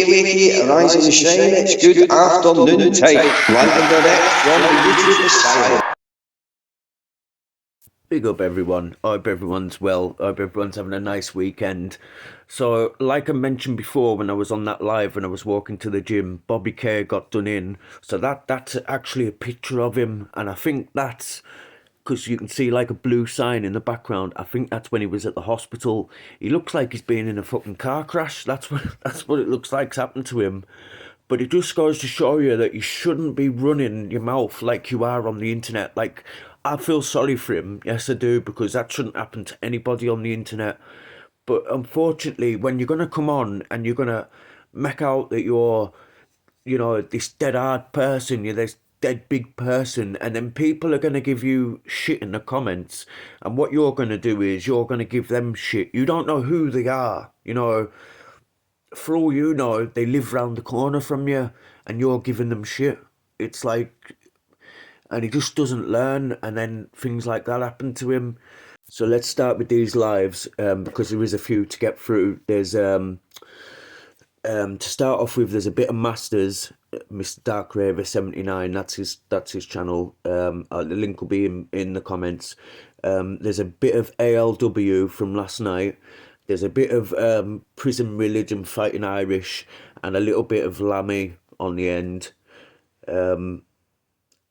wakey, rise and shine, it's good afternoon time, live and direct from the YouTube Asylum. Big up everyone, I hope everyone's well, I hope everyone's having a nice weekend. So, like I mentioned before when I was on that live when I was walking to the gym, Bobby Kerr got done in, so that's actually a picture of him, and I think that's, because you can see like a blue sign in the background, I think that's when he was at the hospital. He looks like he's been in a fucking car crash, that's what it looks like's happened to him. But it just goes to show you that you shouldn't be running your mouth like you are on the internet. Like, I feel sorry for him, yes I do, because that shouldn't happen to anybody on the internet. But unfortunately, when you're gonna come on and you're gonna make out that you're, this dead hard person, you're this dead big person, and then people are gonna give you shit in the comments, and what you're gonna do is you're gonna give them shit. You don't know who they are, for all you know, they live round the corner from you and you're giving them shit. It's like, and he just doesn't learn, and then things like that happen to him. So let's start with these lives, because there is a few to get through. There's, to start off with, there's a bit of Masters, Mr. Dark Raver 79, that's his channel. The link will be in the comments. There's a bit of ALW from last night. There's a bit of Prison Religion Fighting Irish, and a little bit of Lammy on the end.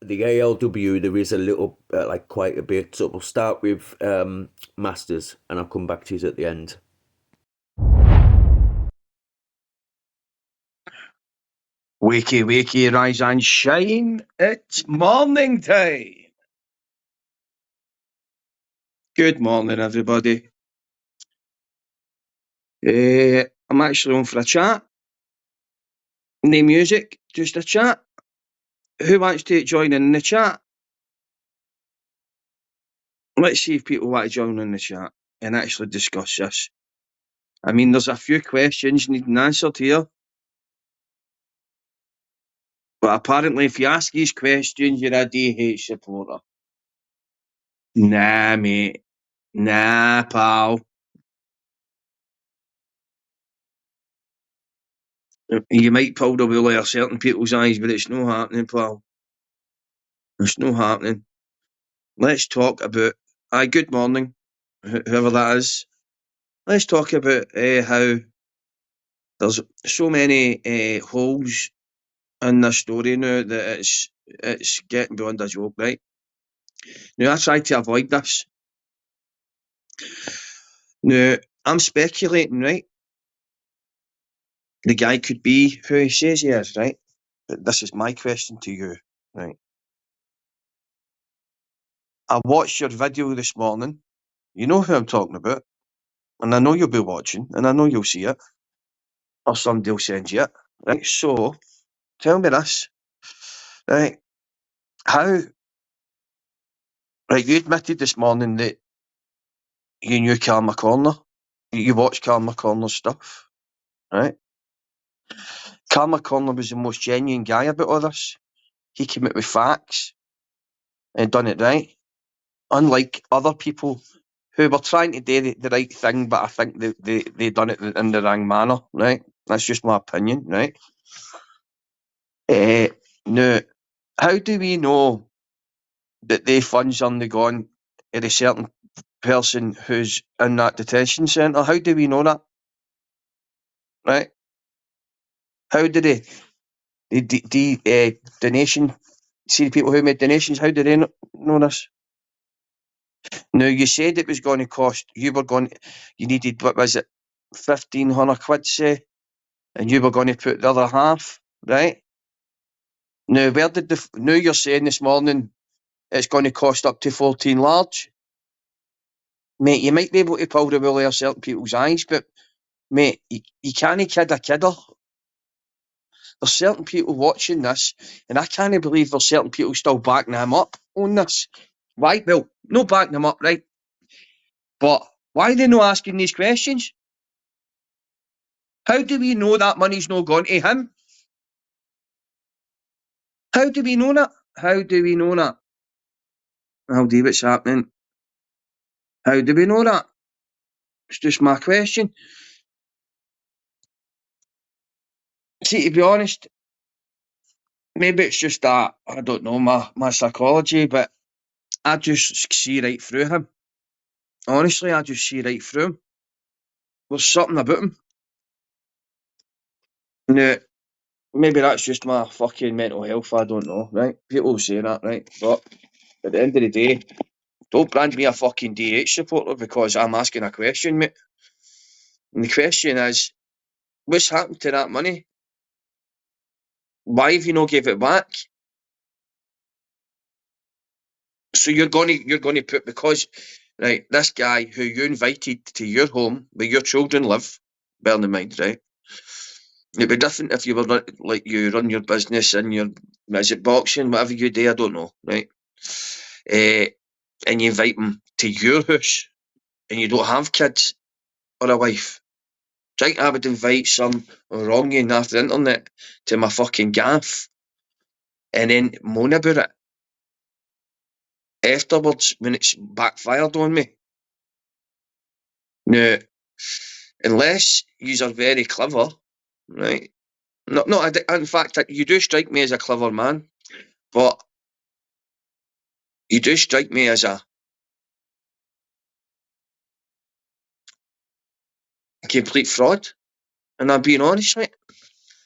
The ALW, there is a little, like quite a bit. So we'll start with Masters, and I'll come back to you at the end. Wakey, wakey, rise and shine, it's morning time. Good morning, everybody. I'm actually on for a chat. No music, just a chat. Who wants to join in the chat? Let's see if people want to join in the chat and actually discuss this. I mean, there's a few questions needing answered here. But apparently, if you ask these questions, you're a DH supporter. Nah, mate. Nah, pal. You might pull the wool out of certain people's eyes, but it's not happening, pal. It's not happening. Let's talk about... good morning, whoever that is. Let's talk about how there's so many holes in this story now that it's getting beyond a joke, right? Now, I try to avoid this. Now, I'm speculating, right? The guy could be who he says he is, right? But this is my question to you, right? I watched your video this morning. You know who I'm talking about. And I know you'll be watching, and I know you'll see it. Or somebody will send you it. Right? So, tell me this. Right? How... Right, you admitted this morning that you knew Carl McCorner. You watched Carl McCorner's stuff. Right? Carl McCorner was the most genuine guy about all this. He came out with facts and done it right. Unlike other people who were trying to do the right thing, but I think they done it in the wrong manner, right? That's just my opinion, right? Now, how do we know that the funds aren't gone to a certain person who's in that detention centre? How do we know that? Right? How do the donation, see the people who made donations, how do they know this? Now, you said it was going to cost, you needed, what was it, 1,500 quid, say, and you were going to put the other half, right? Now, now you're saying this morning it's going to cost up to 14 large. Mate, you might be able to pull the wool out of certain people's eyes, but, mate, you can't kid a kidder. There's certain people watching this, and I can't believe there's certain people still backing them up on this. Why? Well, no backing them up, right? But why are they not asking these questions? How do we know that money's not gone to him? How do we know that? How do we know that? I'll do what's happening. How do we know that? It's just my question. See, to be honest, maybe it's just that, I don't know, my psychology, but I just see right through him. Honestly, I just see right through him. There's something about him. Now, maybe that's just my fucking mental health, I don't know, right? People will say that, right? But at the end of the day, don't brand me a fucking DH supporter because I'm asking a question, mate. And the question is, what's happened to that money? Why have you not gave it back? So you're gonna put, because right, this guy who you invited to your home where your children live, bear in mind, right? It'd be different if you were like you run your business and your, is it boxing, whatever you do, I don't know, right? And you invite them to your house and you don't have kids or a wife. Do you think I would invite some wronging off the internet to my fucking gaff and then moan about it afterwards when it's backfired on me? Now, unless you are very clever, right? No, in fact, you do strike me as a clever man, but you do strike me as a complete fraud. And I'm being honest, mate.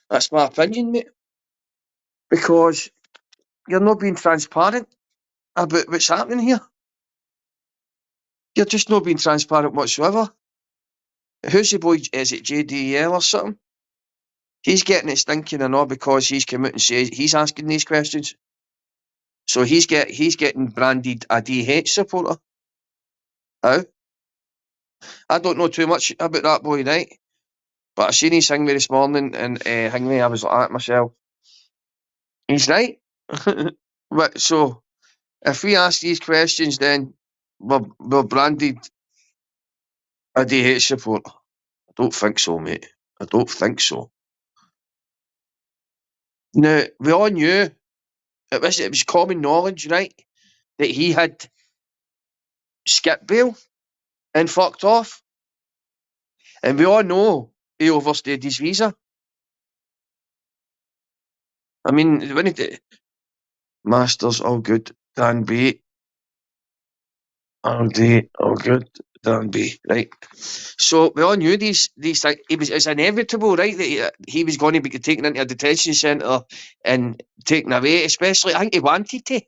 That's my opinion, mate. Because you're not being transparent about what's happening here. You're just not being transparent whatsoever. Who's the boy? Is it JDL or something? He's getting it stinking and all because he's come out and says he's asking these questions. So he's getting branded a DH supporter. How? I don't know too much about that boy, right? But I seen his thing this morning and I was like at myself. He's right. But so if we ask these questions, then we're branded a DH supporter. I don't think so, mate. I don't think so. Now we all knew it was common knowledge, right, that he had skipped bail and fucked off, and we all know he overstayed his visa. I mean, when it Masters, all good, Dan B, all day, all good, Dan B, right. So we all knew these things. It's inevitable, right, that he was going to be taken into a detention centre and taken away. Especially, I think he wanted to.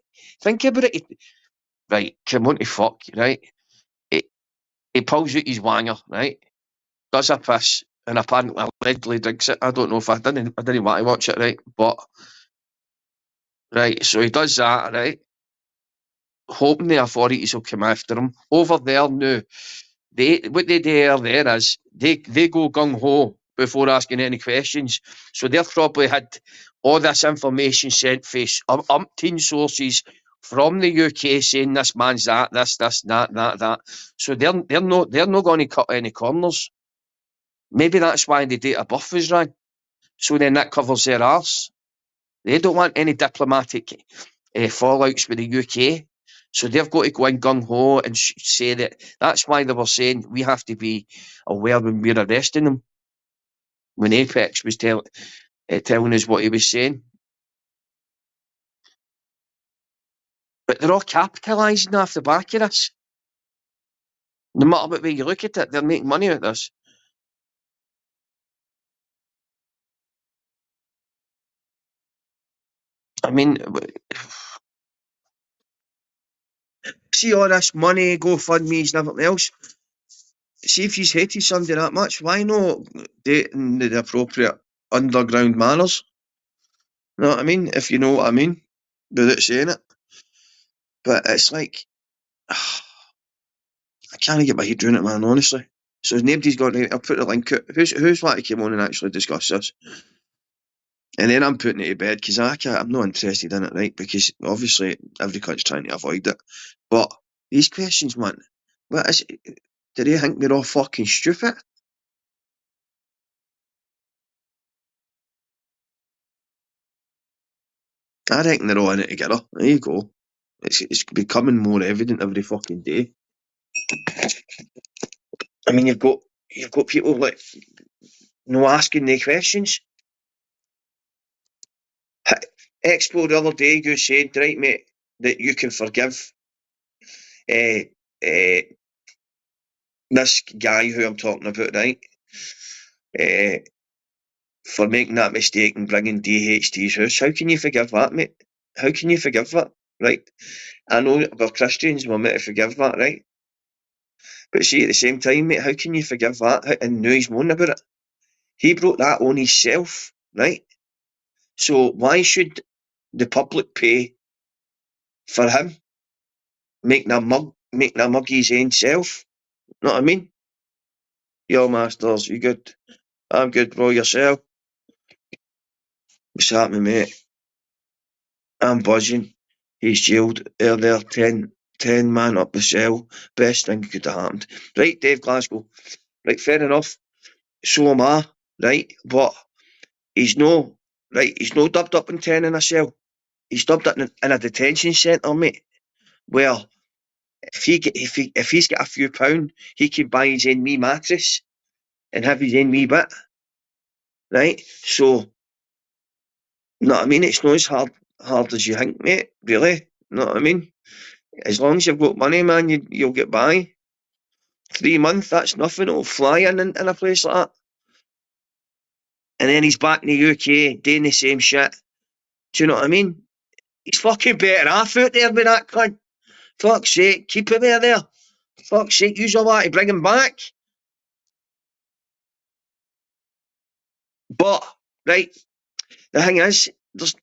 Think about it. Right, come on to fuck, right? He pulls out his wanger, right? Does a piss, and apparently allegedly drinks it. I don't know if I didn't want to watch it, right? But right, so he does that, right? Hoping the authorities will come after him. Over there now, what they do there is they go gung ho before asking any questions. So they've probably had all this information sent from umpteen sources from the UK saying this man's that, that. So they're not going to cut any corners. Maybe that's why the date of birth was wrong. So then that covers their arse. They don't want any diplomatic fallouts with the UK. So they've got to go in gung-ho and say that. That's why they were saying we have to be aware when we're arresting them. When Apex was telling us what he was saying. But they're all capitalising off the back of this. No matter what way you look at it, they're making money out of this. I mean, see all this money, GoFundMe's and everything else. See if he's hated somebody that much, why not dating the appropriate underground manners? You know what I mean? If you know what I mean, without saying it. But it's like, I can't get my head around it, man, honestly. So nobody's got to, I'll put the link out. Who's want to come on and actually discuss this? And then I'm putting it to bed because I'm not interested in it, right? Because obviously every country's trying to avoid it. But these questions, man, what is it? Do they think we're all fucking stupid? I reckon they're all in it together. There you go. It's becoming more evident every fucking day. I mean, you've got people like no asking the questions. Expo the other day, you said, right, mate, that you can forgive this guy who I'm talking about, right, for making that mistake and bringing DH to his house. How can you forgive that, mate? How can you forgive that, right? I know we're Christians, we're meant to forgive that, right? But see, at the same time, mate, how can you forgive that? And now he's moaning about it. He brought that on himself, right? So why should the public pay for him making a mug his own self? Know what I mean? Yo, Masters, you good? I'm good, bro. Yourself? What's happening, mate? I'm buzzing. He's jailed earlier, 10 man up the cell. Best thing could have happened. Right, Dave Glasgow. Right, fair enough. So am I, right? But he's no, right, he's no dubbed up in 10 in a cell. He's dubbed up in a detention centre, mate. Where if he's got a few pound, he can buy his own wee mattress and have his own wee bit. Right? So, know what I mean? It's not as hard as you think, mate, really. Know what I mean? As long as you've got money, man, you'll get by. 3 months, that's nothing. It'll fly in a place like that. And then he's back in the UK doing the same shit. Do you know what I mean? He's fucking better off out there with that cunt. Fuck's sake, keep him there. Fuck's sake, use all that to bring him back. But, right, the thing is, there's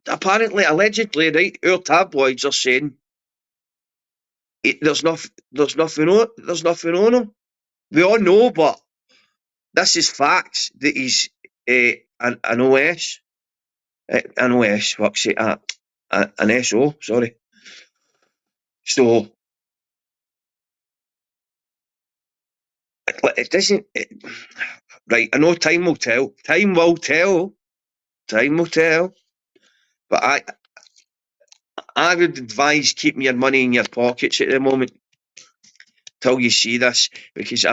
apparently, allegedly, right, our tabloids are saying there's nothing on him. We all know, but this is facts that he's an OS. An OS, fuck's sake, an SO, sorry. So, it doesn't. Right, I know time will tell. Time will tell. Time will tell. But I would advise keeping your money in your pockets at the moment till you see this, because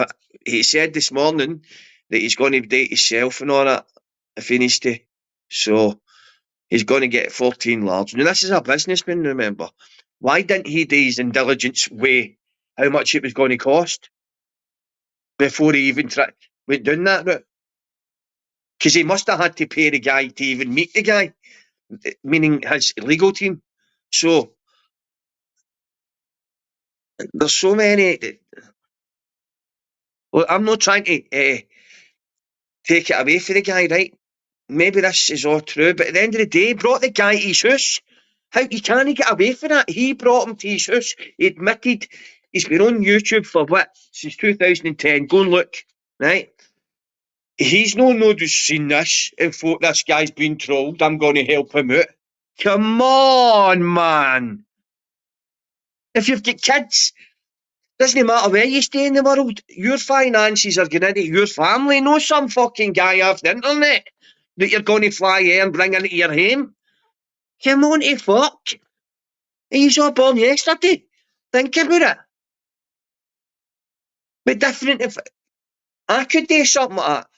he said this morning that he's going to date himself and all that if he needs to. So he's going to get 14 large. Now, this is a businessman, remember. Why didn't he do his intelligence weigh how much it was going to cost before he even went down that route? Because he must have had to pay the guy to even meet the guy, meaning his legal team. So there's so many. Well, I'm not trying to take it away from the guy, right? Maybe this is all true, but at the end of the day, he brought the guy to his house. How you can't get away from that? He brought him to his house. He admitted he's been on YouTube for what? Since 2010. Go and look, right? He's no just seen this and thought this guy's been trolled. I'm going to help him out. Come on, man. If you've got kids, doesn't matter where you stay in the world, your finances are going into your family, not some fucking guy off the internet that you're going to fly here and bring into your home. Come on to fuck. He's all born yesterday. Think about it. But different if I could do something like that.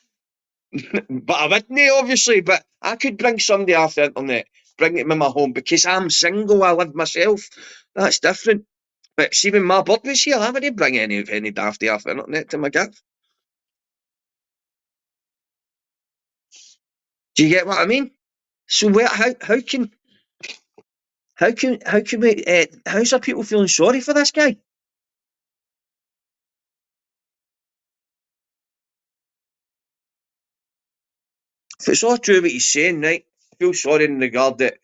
But I wouldn't, obviously, but I could bring somebody off the internet, bring it in my home, because I'm single, I live myself. That's different. But see, when my bird was here, I wouldn't bring any dafty off the internet to my gift. Do you get what I mean? So how can we how's are people feeling sorry for this guy? If it's all true what he's saying, right? I feel sorry in regard that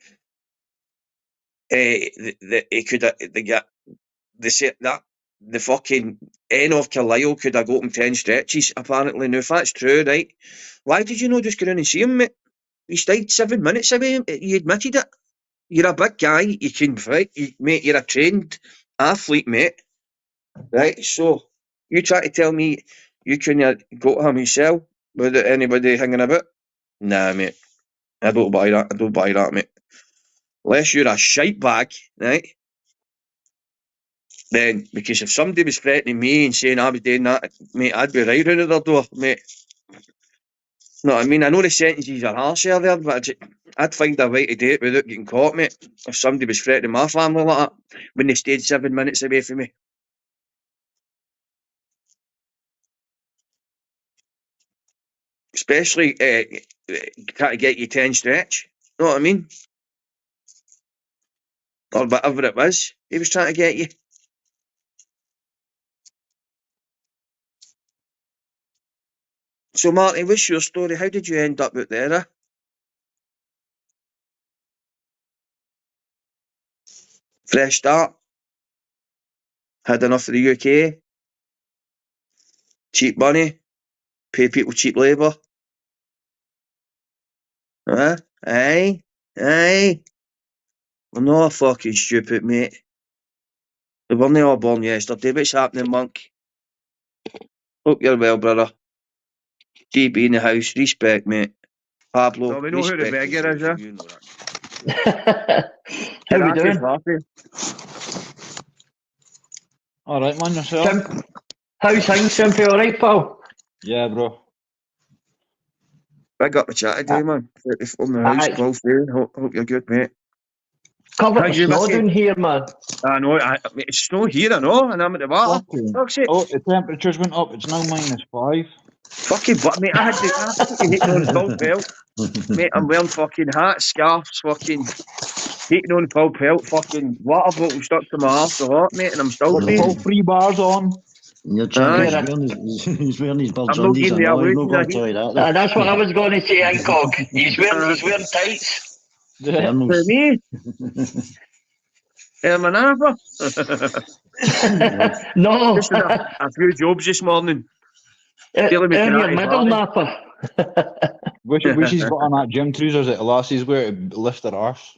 that he could get they say that the fucking N of Carlisle could have got him 10 stretches, apparently. Now, if that's true, right, why did you not just go in and see him, mate? He stayed 7 minutes away, you admitted it. You're a big guy, you can fight, mate, you're a trained athlete, mate. Right, so you try to tell me you couldn't go to him yourself without anybody hanging about? Nah, mate. I don't buy that, mate. Unless you're a shite bag, right? Then, because if somebody was threatening me and saying I was doing that, mate, I'd be right round the door, mate. No, I mean, I know the sentences are harsher there, but I'd find a way to do it without getting caught, mate. If somebody was threatening my family like that when they stayed 7 minutes away from me. Especially trying to get you 10 stretch. Know what I mean? Or whatever it was he was trying to get you. So, Marty, what's your story? How did you end up out there? Fresh start. Had enough of the UK. Cheap money. Pay people cheap labour. Huh? Aye. Aye. We're not fucking stupid, mate. They weren't all born yesterday. What's happening, Monk? Hope you're well, brother. DB in the house. Respect, mate. Pablo. So we know who the beggar is, yeah? How we doing? Alright, man, yourself? Tim, how's things, Simpy? Alright, pal? Yeah, bro. Big up the chat today, man. From the house, Aye. call through. Hope you're good, mate. Covered How the you, snow Mickey? down here, man. I know, mate, it's snow here, I know, and I'm at the water. Fucking. Fuck's sake. Oh, the temperatures went up. It's now -5. Fucking butt, mate. I had fucking heating on full pelt. Mate, I'm wearing fucking hats, scarves, fucking heating on full pelt, fucking water bottle stuck to my arse a lot, mate, and I'm still Got the freezing. full 3 bars on. You're Aye. he's wearing his birds I'm not undies. giving I the know, he's not illusion going of to tell you that. That's what I was going to say, Incog. He's wearing tights. Yeah. For me? Am an alpha? No. Just did a few jobs this morning. In Dealing with your karate middle party. napper. Wish he's got on that gym trousers that the lassies wear to lift their arse.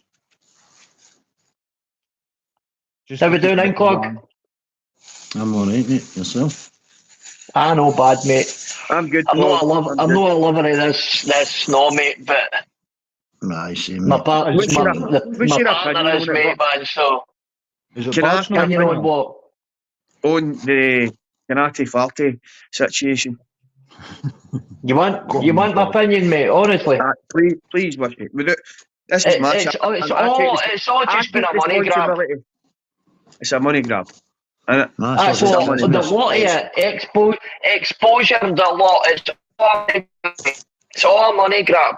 Just How to we doing, keep it Incog? down. I'm alright, mate. Yourself? I know, bad, mate. I'm good, I'm not a Paul. lover. I'm not a lover of this snow, mate. But Aye, same, my mate. partner What's your is, opinion mate, on it, man. So Is it Can I bad ask snow? opinion on what? on the karate party situation? You want my opinion, mate? Honestly, Please, wish me. This is my chat. it's all just been a money grab. It's a money grab. And Massive, So money. the lot of exposure, the lot, it's all a money grab.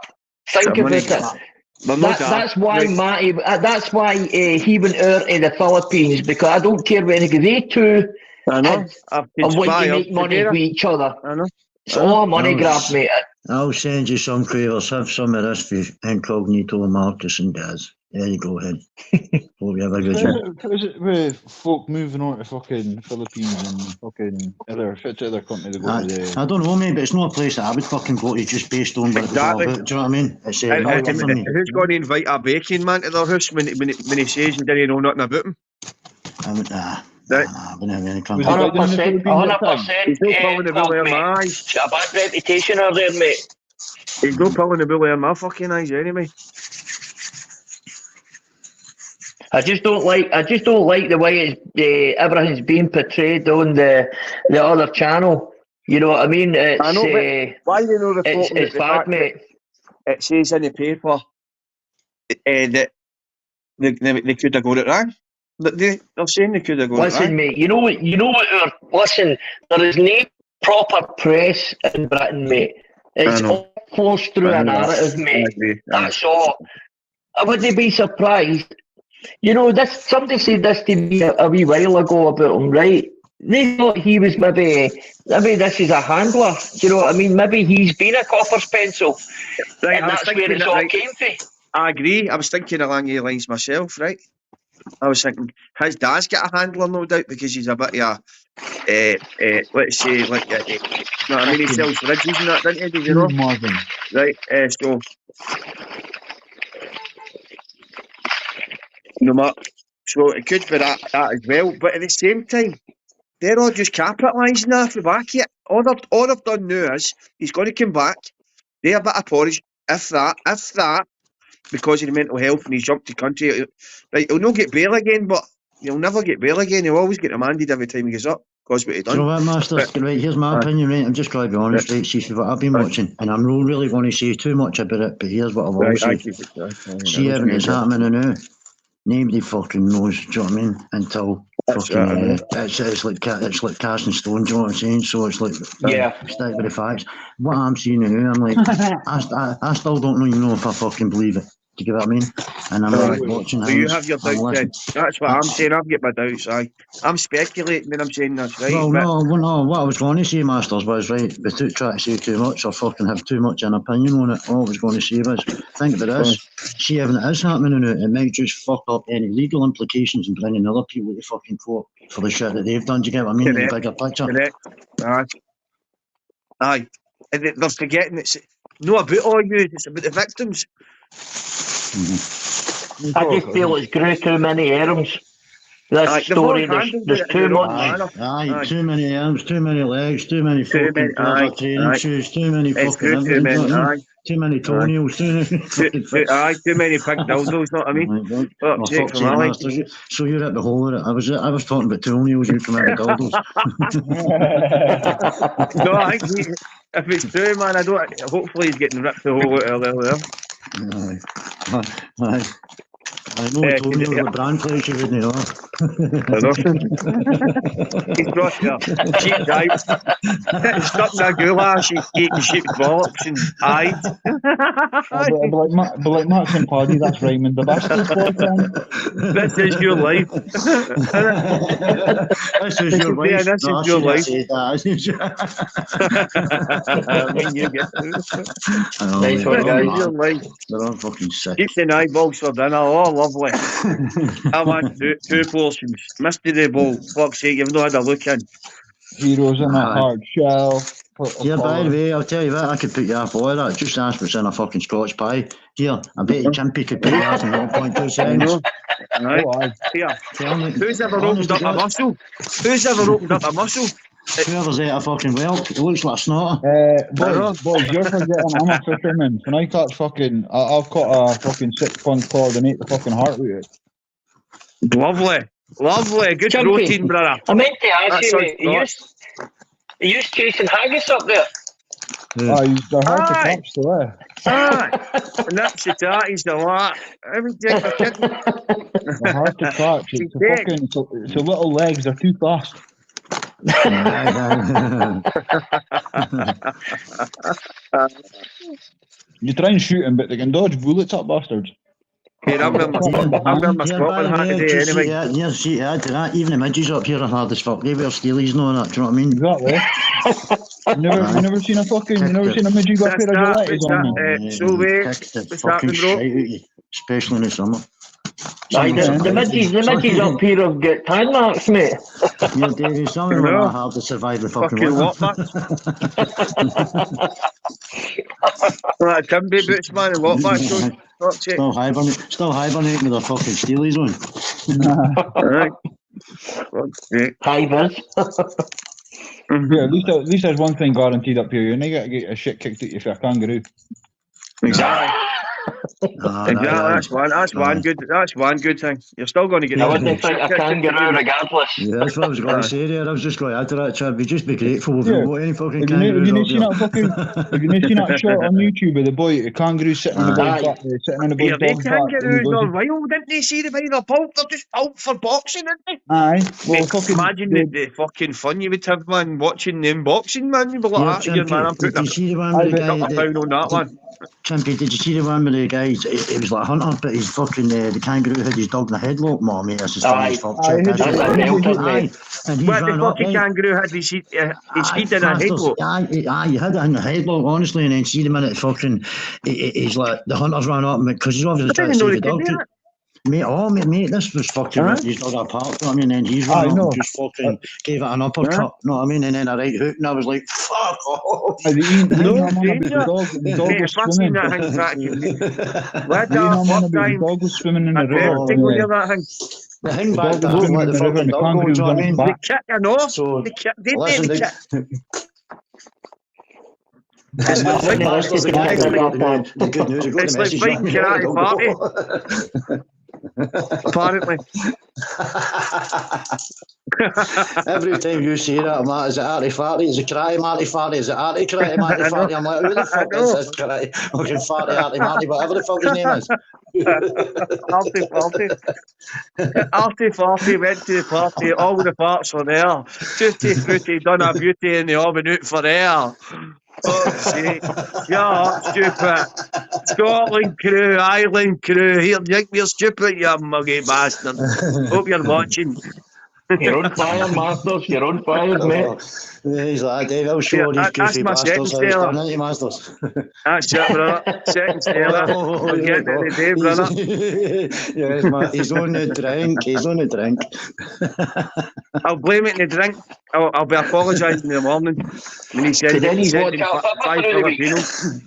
Think a money about it. grab. Well, no doubt. That's why Right. Matty. That's why he went out in the Philippines, because I don't care when they two I know. I've are wanting to conspired make money together. with each other. I know. It's all a money No, grab, mate. I'll send you some cravers. Have some of this for Incognito, Marcus and Daz. There you go, ahead. Hope you have a good one. Is it with folk moving on to fucking Philippines and fucking other country to go to the... I don't know, mate, but it's not a place that I would fucking go to just based on what it was all Exactly. about. Do you know what I mean? It's And not for me. who's going to invite a bacon man to their house when he says he didn't know nothing about him? I would, Right. I wouldn't have any Was he contact. like in the 100%. Philippines at 100%. He's no pulling the bully in my eyes. It's a bad reputation out there, mate. He's no pulling the bully in my fucking eyes anyway. I just don't like the way everything's being portrayed on the other channel. You know what I mean? It's I know, but why you know the it's bad, mate. It says in the paper that they could have got it wrong. They're saying they could have got it Listen, wrong. mate. You know what? Listen, there is no proper press in Britain, mate. It's all forced through a narrative, mate. That's all. I wouldn't be surprised. You know, somebody said this to me a wee while ago about him, right? They thought he was maybe this is a handler. Do you know what I mean? Maybe he's been a copper's pencil, Right, and that's where it's all came from. I agree. I was thinking along the lines myself, right? I was thinking, his dad's got a handler, no doubt, because he's a bit of a, let's say, like, you know what I mean? He sells fridges and that, doesn't he? You know? Marvin? Right, so... No matter. So it could be that as well, but at the same time, they're all just capitalising off the back of it. All they've done now is he's going to come back. They're a bit of porridge, if that, because of the mental health, and he's jumped the country. Right, he'll not get bail again, but he'll never get bail again. He'll always get remanded every time he gets up. because what he Do you know done. what, Master? Right, here's my opinion, right? I'm just going to be honest, right? See what I've been watching, and I'm not really going to say too much about it, but here's what I've always said. See everything that's happening now. Nobody fucking knows, do you know what I mean? Until fucking it's like casting stones, do you know what I'm saying? So it's like stick with the facts. What I'm seeing now, I'm like, I still don't even know if I fucking believe it. Do you get what I mean? And I'm like watching So things. you have your doubts then. That's what I'm saying. I've got my doubts. I'm speculating when I'm saying this, right? Well, no. What I was going to say, Masters, was right. Without trying to say too much or fucking have too much an opinion on it, all I was going to say was, think about this. See, everything that is happening now, it might just fuck up any legal implications and bringing other people to fucking court for the shit that they've done. Do you get what I mean? In the bigger picture. Correct. Aye. And they're forgetting it's not about all you, it's about the victims. I just feel it's grew too many arms. This story, there's too much. Too many arms, too many legs, too many fucking training shoes, too many fucking everything. Too many toenails, too many big dildos, know what I mean? So you're at the whole of it. I was talking about toenails, you come out with dildos. No, I think if it's true, man, hopefully he's getting ripped the whole out of there. I know toenails with brand flesh, you wouldn't know. He's got a cheap dive. Stuck in a goulash, he's eating sheep bollops and eyes. But like Max and Paddy, that's Raymond the Bastard. This is your life. This is your life. This is your life. I mean, you get Nice one, guys. They're all fucking sick. Keep the eyeballs for dinner. Oh, lovely. I want two portions. Mystery bowl. Fuck's sake, you've not had a look in. Heroes in a hard shell. Yeah, by the way, I'll tell you what, I could put you off all of that. Just ask what's in a fucking Scotch pie. Here, I bet you Chimpy could put you off in 1.2 seconds. Right. Here. Who's ever opened up a muscle? Who's ever opened up a muscle? Whoever's ate a fucking whelk, it looks like a snorter. Boys, you're forgetting I'm a fisherman. When I catch fucking, I've caught a fucking 6-pound cod and ate the fucking heart with it. Lovely. Good protein, brother. I meant to ask you, mate, are you chasing haggis up there? They're hard to catch, though. Nips the tatties, the lot. Everything for kidding. They're hard to catch. It's the little legs, they're too fast. You try and shoot them, but they can dodge bullets up bastards. Here, I'm wearing my Scotland hat today anyway. See, add to that, even the midges up here are hard as fuck. They wear steelies and all that, do you know what I mean? Exactly. You never seen a midget got a pair of gillettis on? So what's happening, bro? Especially in the summer. The midges up here have got tan marks, mate. Yeah, Davey, some of them are hard to survive the fucking winter. Right, Timby boots, man, and what back? Still hibernating with their fucking steelies on. Right. Hivers. Yeah, at least there's one thing guaranteed up here. You're not going to get a shit kicked at you for a kangaroo. Exactly. That's one good thing. You're still going to get. I wouldn't think a kangaroo regardless. Yeah, that's what I was going to say there. I was just going to add to that, Chad. We'd just be grateful if we got any fucking kangaroos. Have you not seen that shot on YouTube of the boy, the kangaroo sitting on the boy's back, sitting on the boy's dog's back? Kangaroos are wild, didn't they? See the way they're pulp? They're just pulp for boxing, aren't they? Aye. Well, imagine the fucking fun you would have, man, watching them boxing, man. You'd be like, here, man, I'm putting a pound on that one. Chimpy, did you see the one with the guys? It was like a hunter, but he's fucking the kangaroo had his dog in a headlock. Mom, mate, that's his funniest fuck. What the fucking kangaroo had his feet in a headlock? Aye, he had it in the headlock, honestly, and then see the minute fucking he's like the hunters ran up because he's obviously trying to save the dog. Mate, this was fucking ripped his dog apart, you know what I mean? And he's run up and just fucking gave it an uppercut, you know what I mean? And then a right hook, and I was like, fuck off! The dog was swimming. The dog was swimming in the river. The thing back that happened like the fucking dog goes, you know what I mean? They kick you off. So, It's like fighting karate party. Apparently. Every time you say that, I'm like, is it Artie Farty? Is it Karate Marty Farty? Is it Artie Karate Marty Farty? I'm like, who the fuck is this Karate? Fucking Farty Artie Marty, whatever the fuck his name is. Artie Farty went to the party, all the parts were there. Tutti Frutti done a beauty in the oven out for air. Fuck's sake. Yeah, stupid. Scotland crew, Ireland crew. Here, you think we're stupid, you muggy bastard. Hope you're watching. You're on fire, Masters. You're on fire, mate. He's like, Dave, I'll show these goofy bastards how it's done, isn't he, Masters? That's it, brother. Second Stella. We're getting to the day, brother. Yes, man. He's on the drink. He's on the drink. I'll blame it in the drink. I'll be apologising in the morning. When he said Then he's sent him watched out five for the week. Filipinos.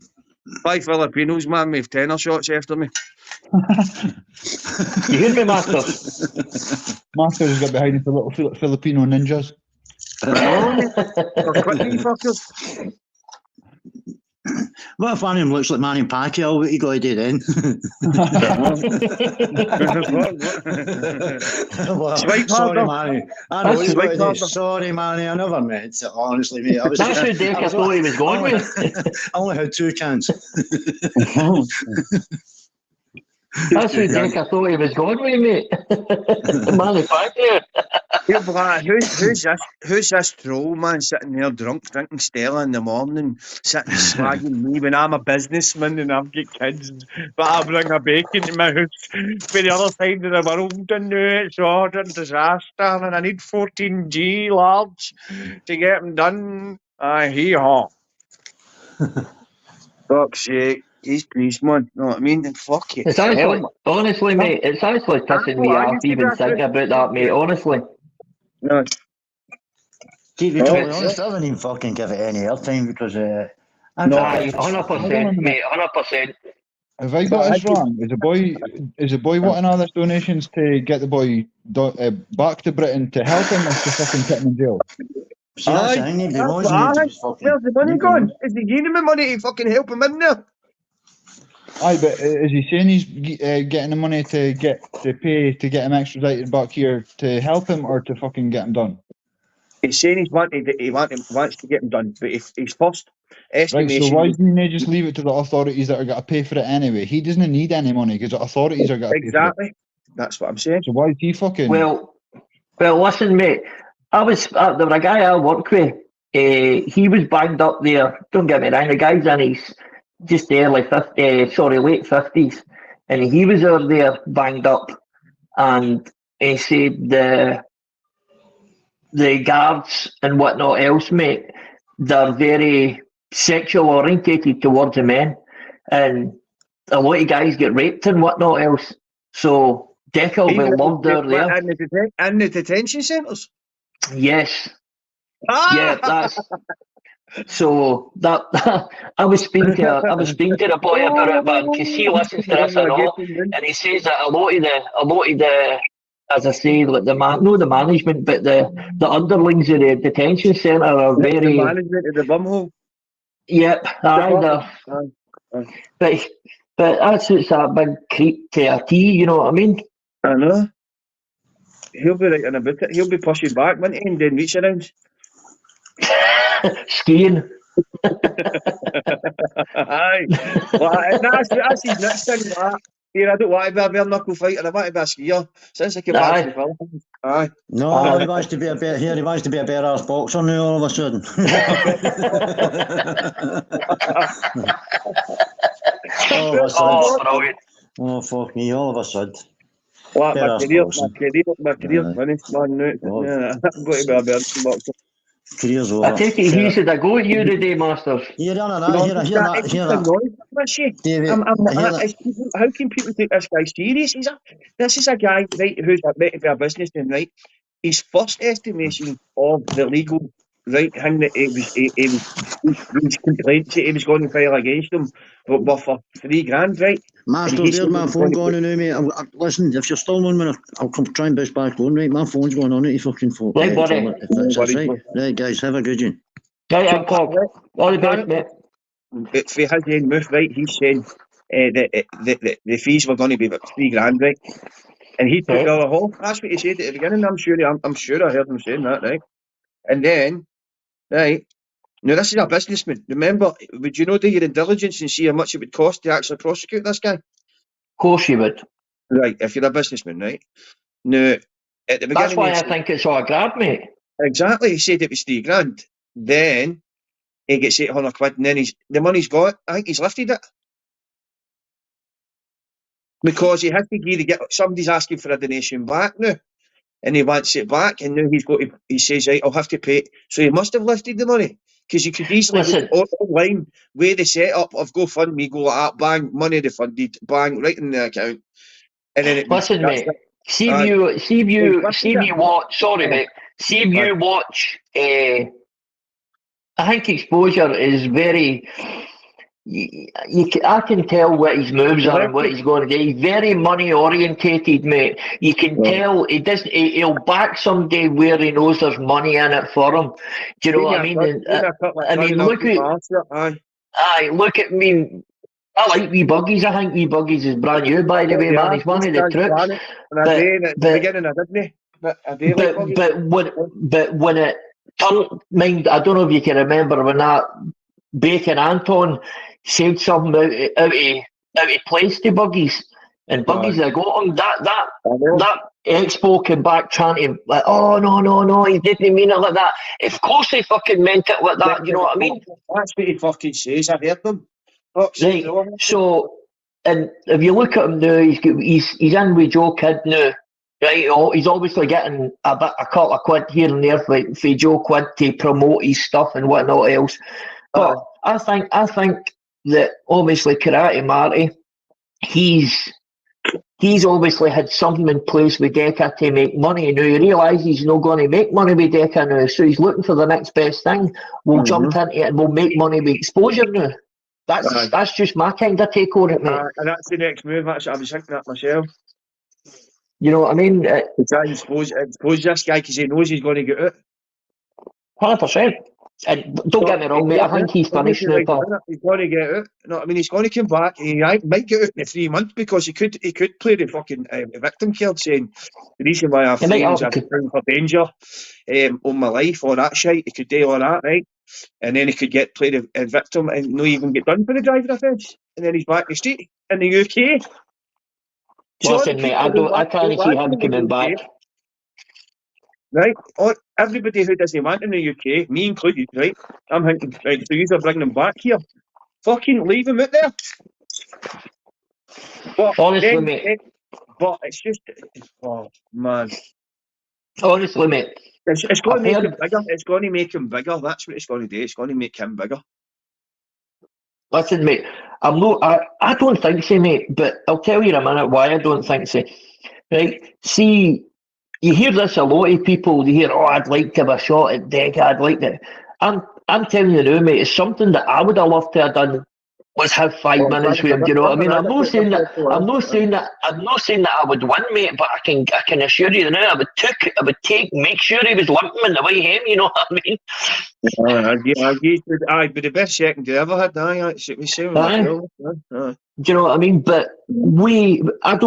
5 Filipinos, man, with tenner shots after me. You hear me, Master? Master's got behind the little Filipino ninjas. Or quickly, fuckers. What if one of them looks like Manny Pacquiao? What you got to do then? Well, Swipe sorry, harder. Manny. I know what you Swipe got to do. harder. Sorry, Manny. I never meant it. Honestly, mate. That's who Deka thought he was going with. I only had 2 cans. That's who Deka thought he was going with, mate. Manufacturer. Who's this troll man sitting there drunk, drinking Stella in the morning, sitting slagging me when I'm a businessman and I've got kids, but I bring a bacon to my house for the other side of the world and it's all a disaster and I need 14G large to get them done. Hee-haw. Fuck's sake. He's pleased, man. Know what I mean? Fuck it. It's actually, honestly, mate, it's actually pissing me off even thinking about that, mate, honestly. No. Keep you totally honest, I wouldn't even fucking give it any airtime because Aye, 100%, mate, 100%. Have I got this wrong? Is the boy wanting all these donations to get the boy back to Britain to help him or to fucking put him in jail? See, that's the thing, nobody wants me to be fucking... Where's the money gone? Is he giving him money to fucking help him in there? Aye, but is he saying he's getting the money to pay to get him extradited back here to help him or to fucking get him done? He's saying he wants to get him done, but if his first estimation... Right, so why didn't they just leave it to the authorities that are going to pay for it anyway? He doesn't need any money because the authorities are going to pay for it. Exactly. That's what I'm saying. So why is he fucking... Well, listen, mate, there was a guy I worked with, he was banged up there, don't get me wrong, the guy's in his just late 50s, and he was over there banged up, and he said the guards and whatnot else, mate, they're very sexual orientated towards the men, and a lot of guys get raped and whatnot else, so Deca will be loved over there. In the detention centres? Yes. Yeah, that's... So that I was speaking to the boy about it, man, because he listens to this and all, and he says that a lot of the, as I say, like the management, but the underlings of the detention centre are very the management of the bumhole. Yep, but that's it's a big creep to a T, you know what I mean? I know. He'll be right in a bit. He'll be pushing back, won't he, and then reach around. Skiing. Aye. Well, that's his next thing. Here, I don't want to be a bare knuckle fighter. I want to be a skier. Since I came back to the Philippines. Aye. No, he wants to be a better here. He wants to be a better ass boxer now. All of a sudden. Brilliant. Oh fuck me! All of a sudden. What, my career's finished, man. No, I'm going to be a better boxer. Career's over. I take it he said I go at you today, Masters. Hear that. David, how can people take this guy serious? This is a guy, right, who's meant to be a businessman, right? His first estimation of the legal right thing that these complaints that he was going to file against him were for $3,000, right? Master, there's my phone going on now, mate. Listen, if you're still on me, I'll come try and bust back on, right? My phone's going on at your fucking phone. Right, buddy. Right, guys, have a good one. Right, Paul. All the best, mate. But for his own move, right, he's saying that the fees were going to be about $3,000, right? And he took the other hall. That's what he said at the beginning. I'm sure I heard him saying that, right? And then, right, now this is a businessman. Remember, would you do your diligence and see how much it would cost to actually prosecute this guy? Of course you would. Right, if you're a businessman, right? Now, at the beginning... That's why I think it's all a grab, mate. Exactly, he said it was £3,000. Then, he gets 800 quid, and then the money's got, I think he's lifted it. Because he has to somebody's asking for a donation back now. And he wants it back, and now he says, right, I'll have to pay it. So he must have lifted the money. Because you could easily go online with the setup of GoFundMe, go like that, bang, money refunded, bang, right in the account. And then listen, mate, see if you watch, sorry, mate, see if you watch, I think Exposure is very... I can tell what his moves are and what he's going to do. He's very money orientated, mate. You can tell he doesn't. He'll back someday where he knows there's money in it for him. Do you know what I mean? I mean, look at me. I like Wee Buggies. I think Wee Buggies is brand new, by the way, man. He's one of the troops. But when it turned, mind, I don't know if you can remember when that Bacon Anton said something out of place to Buggies, and Buggies that got him. That expo came back trying to like, oh no, he didn't mean it like that. Of course he fucking meant it like that. You know what I mean? That's what he fucking says. I heard them. Right. So, and if you look at him now, he's in with Joe Kidd now. Right, he's obviously getting a couple of quid here and there for Joe Kidd to promote his stuff and whatnot else. But I think that obviously Karate Marty, he's obviously had something in place with Decca to make money. Now he realises he's not going to make money with Decca now, so he's looking for the next best thing. We'll jump into it and we'll make money with Exposure now. That's just my kind of take on it, mate. And that's the next move. I was thinking that myself. You know what I mean? To try and expose this guy because he knows he's going to get out. 100%. And don't get me wrong, mate. I think he's finished now, pal. He's going to get out. No, I mean, he's going to come back. He might get out in 3 months because he could play the fucking victim card, saying the reason why I've been for danger on my life, all that shit. He could do all that, right? And then he could play the victim and not even get done for the driving offence. And then he's back in the street in the UK. Listen, mate, I can't see him coming back. Right? Everybody who doesn't want in the UK, me included, right? I'm thinking, right, so you are bringing him back here. Fucking leave him out there. But honestly, mate. But it's just, oh, man. Honestly, mate. It's going to make him bigger. It's going to make him bigger. That's what it's going to do. It's going to make him bigger. Listen, mate, I don't think so, mate, but I'll tell you in a minute why I don't think so. Right? See, you hear this a lot of people, they hear, I'd like to have a shot at Decca, I'd like to. I'm telling you now, mate, it's something that I would have loved to have done, was have 5 minutes with him, you know what I mean? I'm not saying that I would win, mate, but I can assure you now, I would make sure he was limping on the way home, you know what I mean? I'd be the best second you ever had, Do you know what I mean? But I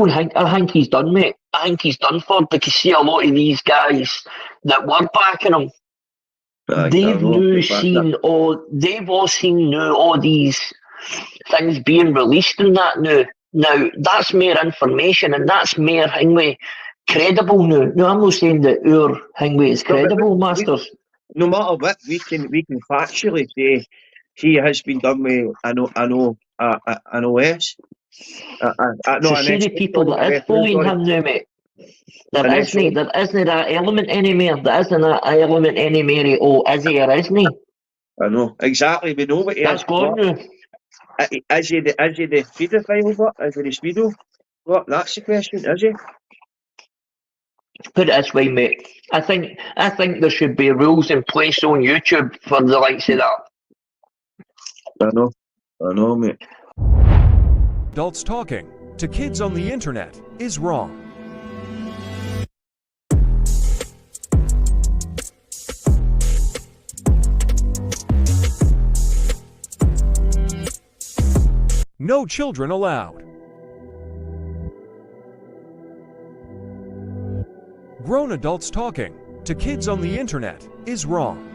think he's done, mate. I think he's done for, because see a lot of these guys that were backing him, they've all seen now all these things being released in that now. Now that's more information and that's more Hingway credible now. No, I'm not saying that our Hingway is credible, Masters. No matter what, we can factually say he has been done with I know S. So see the people that is following him now, mate. There isn't that element anymore. There isn't that element anymore. Oh, is he or isn't he? I know exactly. We know what he is. That's gone now. Is he the paedophile? What is he the speedo? What? That's the question. Is he? Put it this way, mate. I think there should be rules in place on YouTube for the likes of that. I know, mate. Adults talking to kids on the internet is wrong. No children allowed. Grown adults talking to kids on the internet is wrong.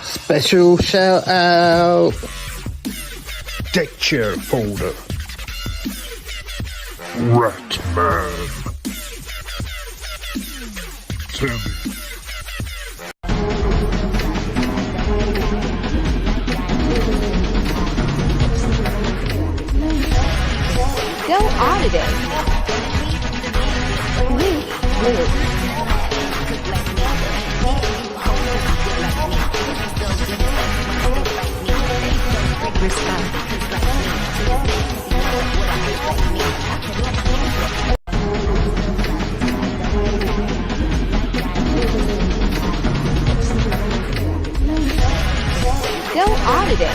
Special shout out. Deck chair folder. Ratman. Timmy. Go audit it. Go audit it.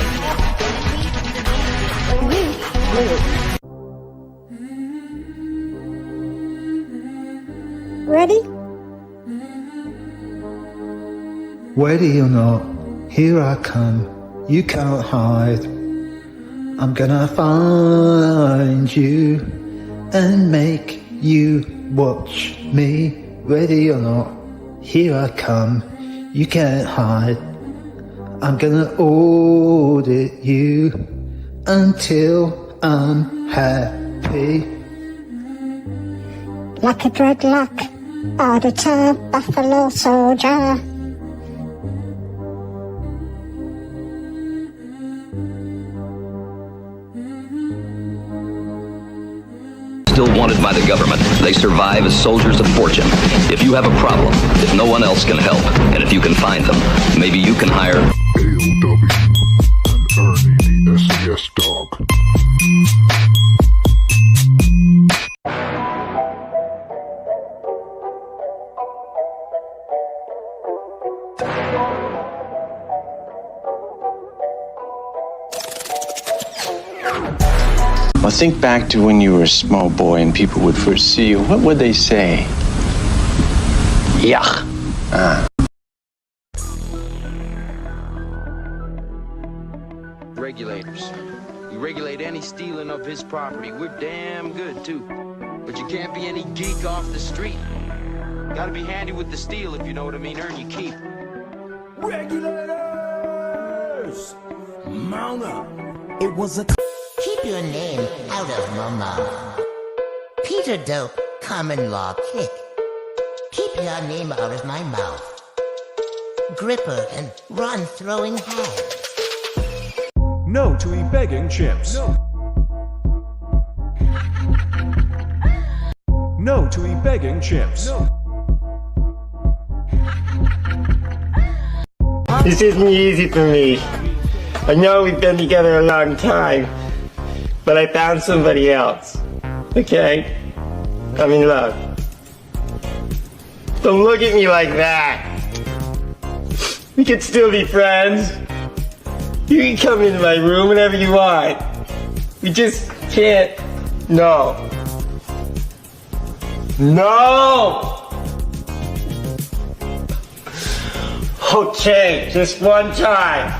Ready? Ready or not, here I come. You can't hide. I'm gonna find you and make you watch me. Ready or not, here I come. You can't hide. I'm gonna audit you until I'm happy. Like a dreadlock, auditor, buffalo soldier. Still wanted by the government. They survive as soldiers of fortune. If you have a problem, if no one else can help, and if you can find them, maybe you can hire AOW and Ernie the SAS dog. Well, think back to when you were a small boy and people would first see you. What would they say? Yuck. Regulators. We regulate any stealing of his property. We're damn good, too. But you can't be any geek off the street. Gotta be handy with the steel, if you know what I mean. Earn your keep. Regulators! Mount up. It was a... Keep your name out of my mouth. Peter Dope, common law kick. Keep your name out of my mouth. Gripper and run throwing hands. No to e-begging chimps. No to e-begging chimps. This isn't easy for me. I know we've been together a long time, but I found somebody else. Okay? I'm in love. Don't look at me like that. We could still be friends. You can come into my room whenever you want. We just can't. No. No! Okay, just one time.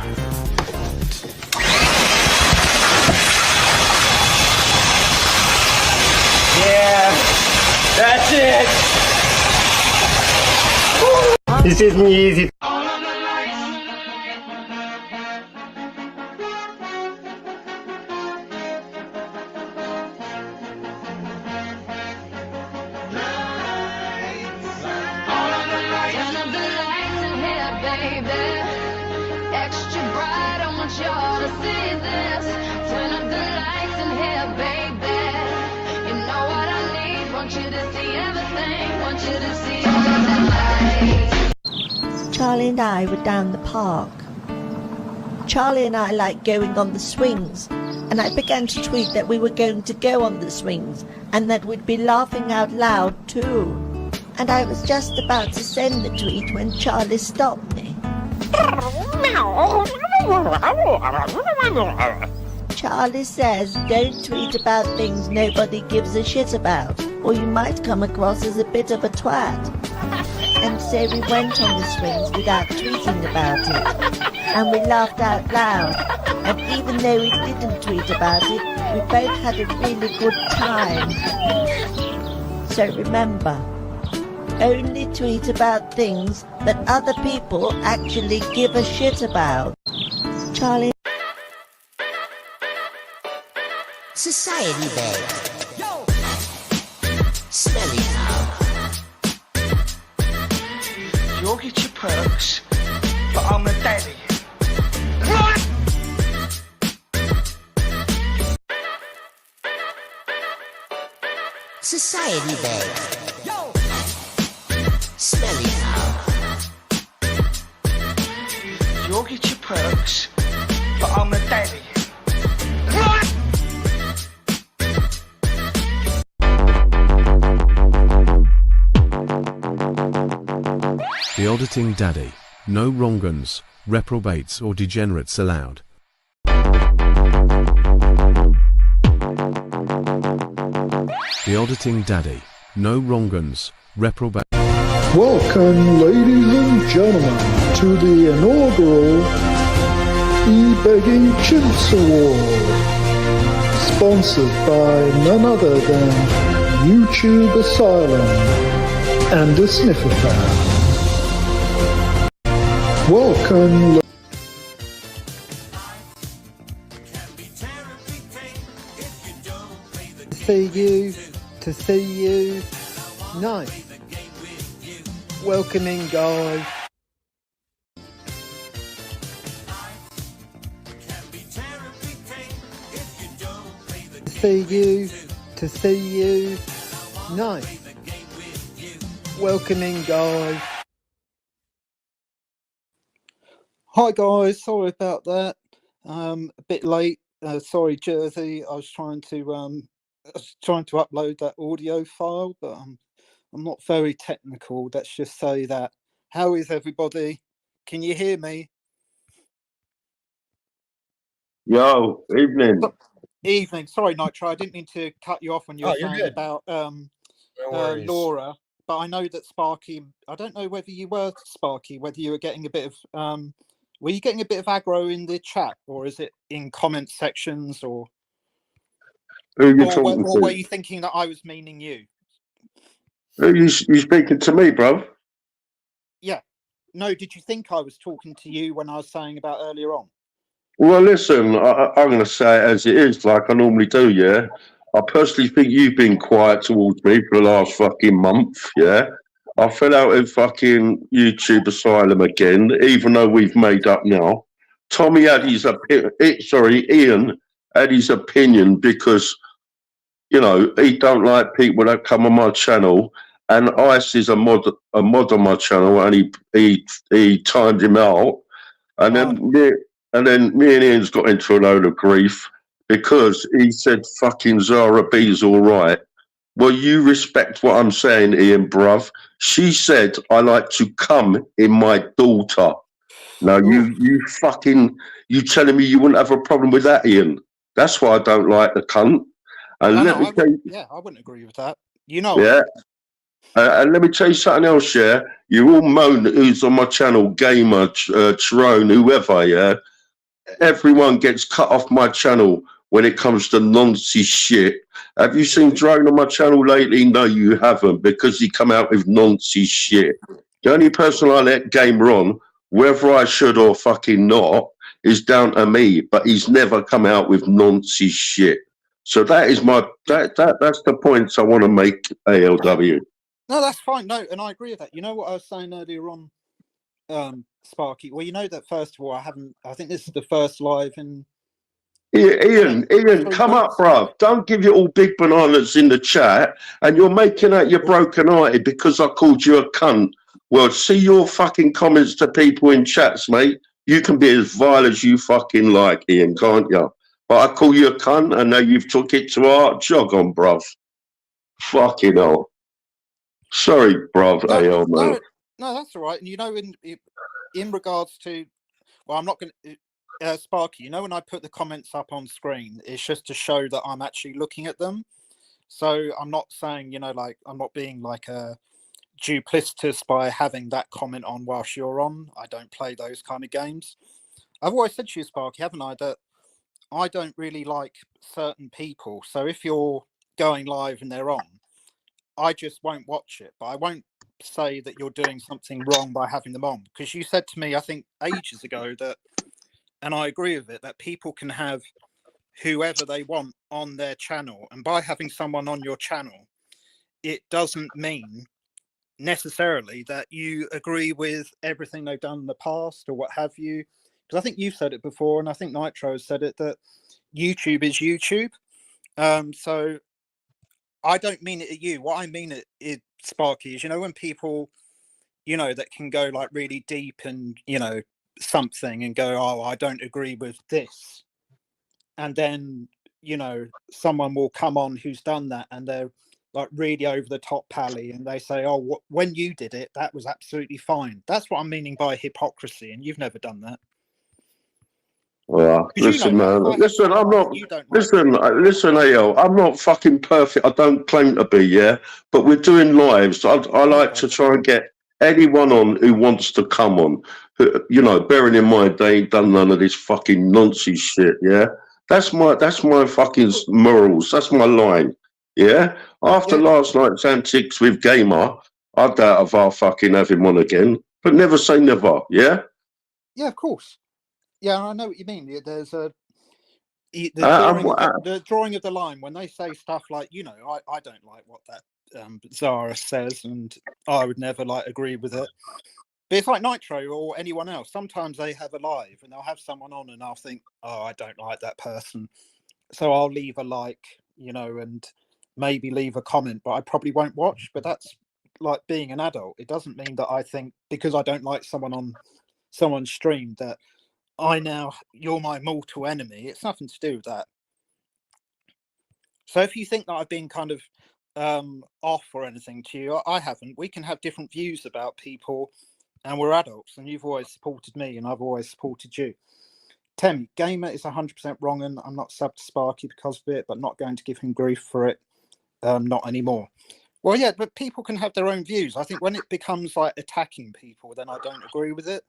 Yeah, that's it. This isn't easy. Charlie and I were down the park. Charlie and I like going on the swings, and I began to tweet that we were going to go on the swings and that we'd be laughing out loud too. And I was just about to send the tweet when Charlie stopped me. Charlie says don't tweet about things nobody gives a shit about, or you might come across as a bit of a twat. And so we went on the swings without tweeting about it. And we laughed out loud. And even though we didn't tweet about it, we both had a really good time. So remember, only tweet about things that other people actually give a shit about. Charlie. Society bag. Smelly cow. You'll get your perks, but I'm a daddy. Society bag. Smelly cow. You'll get your perks, but I'm a daddy. The Auditing Daddy. No wrong-uns, reprobates or degenerates allowed. The Auditing Daddy. No wrong-uns, reprobates. Welcome, ladies and gentlemen, to the inaugural E-Begging Chimps Award, sponsored by none other than YouTube Asylum and the Sniffer Fan. Welcome. To see you, nice, welcoming guys. To see you, nice, welcoming guys. Hi guys, sorry about that. A bit late. Sorry, Jersey. I was trying to upload that audio file, but I'm not very technical. Let's just say that. How is everybody? Can you hear me? Yo, evening. Evening. Sorry, Nitro. I didn't mean to cut you off when you were saying about Laura, but I know that Sparky. I don't know whether you were Sparky, whether you were getting a bit of. Were you getting a bit of aggro in the chat, or is it in comment sections, or? Who you talking or to? were you thinking that I was meaning you? Who you speaking to me, bruv? Yeah. No, did you think I was talking to you when I was saying about earlier on? Well, listen, I'm going to say it as it is, like I normally do, yeah? I personally think you've been quiet towards me for the last fucking month, yeah? I fell out in fucking YouTube Asylum again, even though we've made up now. Tommy had his Ian had his opinion because, you know, he don't like people that come on my channel, and Ice is a mod on my channel, and he timed him out, and then me and Ian's got into a load of grief because he said fucking Zara B's all right. Well, you respect what I'm saying, Ian, bruv. She said I like to come in my daughter. Now you telling me you wouldn't have a problem with that, Ian? That's why I don't like the cunt. And I wouldn't agree with that. You know. Yeah. And let me tell you something else, yeah? You all moan who's on my channel, Gamer, Tyrone, whoever, yeah? Everyone gets cut off my channel when it comes to nonsense shit. Have you seen Drone on my channel lately? No, you haven't, because he come out with nonsense shit. The only person I let gamer on, whether I should or fucking not, is down to me. But he's never come out with nonsense shit. So that is that's the points I want to make. ALW. No, that's fine. No, and I agree with that. You know what I was saying earlier on, Sparky? Well, you know that first of all, I think this is the first live in. Ian, come up, bruv. Don't give you all big bananas in the chat, and you're making out you're broken-hearted because I called you a cunt. Well, see your fucking comments to people in chats, mate. You can be as vile as you fucking like, Ian, can't you? But I call you a cunt, and now you've took it to heart. Jog on, bruv. Fucking hell. Sorry, bruv, AL, man. No, that's all right. And you know, in regards to, well, I'm not going to. Sparky, you know, when I put the comments up on screen, it's just to show that I'm actually looking at them. So I'm not saying, you know, like I'm not being like a duplicitous by having that comment on whilst you're on. I don't play those kind of games. I've always said to you, Sparky, haven't I, that I don't really like certain people. So if you're going live and they're on, I just won't watch it. But I won't say that you're doing something wrong by having them on. Because you said to me, I think ages ago that, and I agree with it, that people can have whoever they want on their channel. And by having someone on your channel, it doesn't mean necessarily that you agree with everything they've done in the past or what have you. Because I think you've said it before, and I think Nitro has said it, that YouTube is YouTube. So I don't mean it at you. What I mean it, Sparky, is, you know, when people, you know, that can go like really deep and, you know, something and go, oh, I don't agree with this, and then, you know, someone will come on who's done that and they're like really over the top pally and they say, oh, when you did it, that was absolutely fine. That's what I'm meaning by hypocrisy, and you've never done that. Well, listen, man. Listen, I'm not. Listen, AL. I'm not fucking perfect. I don't claim to be, yeah. But we're doing lives. I like to try and get anyone on who wants to come on. You know, bearing in mind they ain't done none of this fucking nonsense shit, yeah. That's my fucking morals. That's my line, yeah. After last night's antics with Gamer, I doubt if I'll fucking have him on again. But never say never, yeah. Yeah, of course. Yeah, I know what you mean. There's the drawing of the line when they say stuff like, you know, I don't like what that Zara says, and I would never like agree with it. But it's like Nitro or anyone else. Sometimes they have a live and they'll have someone on, and I'll think, oh, I don't like that person, so I'll leave a like, you know, and maybe leave a comment, but I probably won't watch. But that's like being an adult. It doesn't mean that I think because I don't like someone on someone's stream that you're my mortal enemy. It's nothing to do with that. So if you think that I've been kind of off or anything to you, I haven't. We can have different views about people, and we're adults, and you've always supported me and I've always supported you. Temi, Gamer is 100% wrong, and I'm not subbed to Sparky because of it, but not going to give him grief for it. Not anymore. Well, yeah, but people can have their own views. I think when it becomes like attacking people, then I don't agree with it.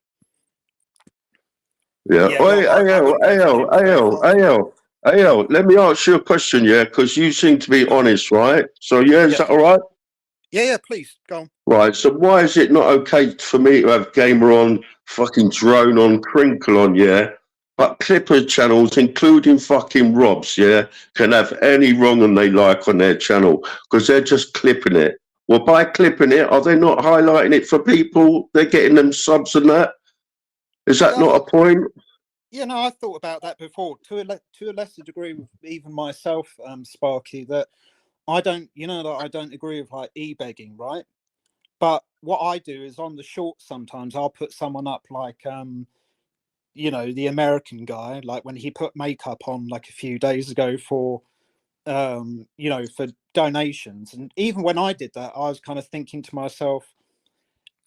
Yeah. AL, let me ask you a question, yeah, because you seem to be honest, right? So, yeah, is that all right? Yeah, please, go on. Right, so why is it not okay for me to have Gamer on, fucking Drone on, Crinkle on, yeah? But Clipper channels, including fucking Rob's, yeah, can have any wrong and they like on their channel because they're just clipping it. Well, by clipping it, are they not highlighting it for people? They're getting them subs and that? Is that not a point? Yeah, no, I thought about that before to a lesser degree with even myself, Sparky, that I don't, you know, that I don't agree with like e-begging, right? But what I do is on the shorts sometimes I'll put someone up like, you know, the American guy, like when he put makeup on like a few days ago for, you know, for donations. And even when I did that, I was kind of thinking to myself,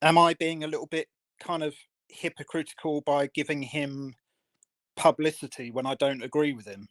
am I being a little bit kind of hypocritical by giving him publicity when I don't agree with him?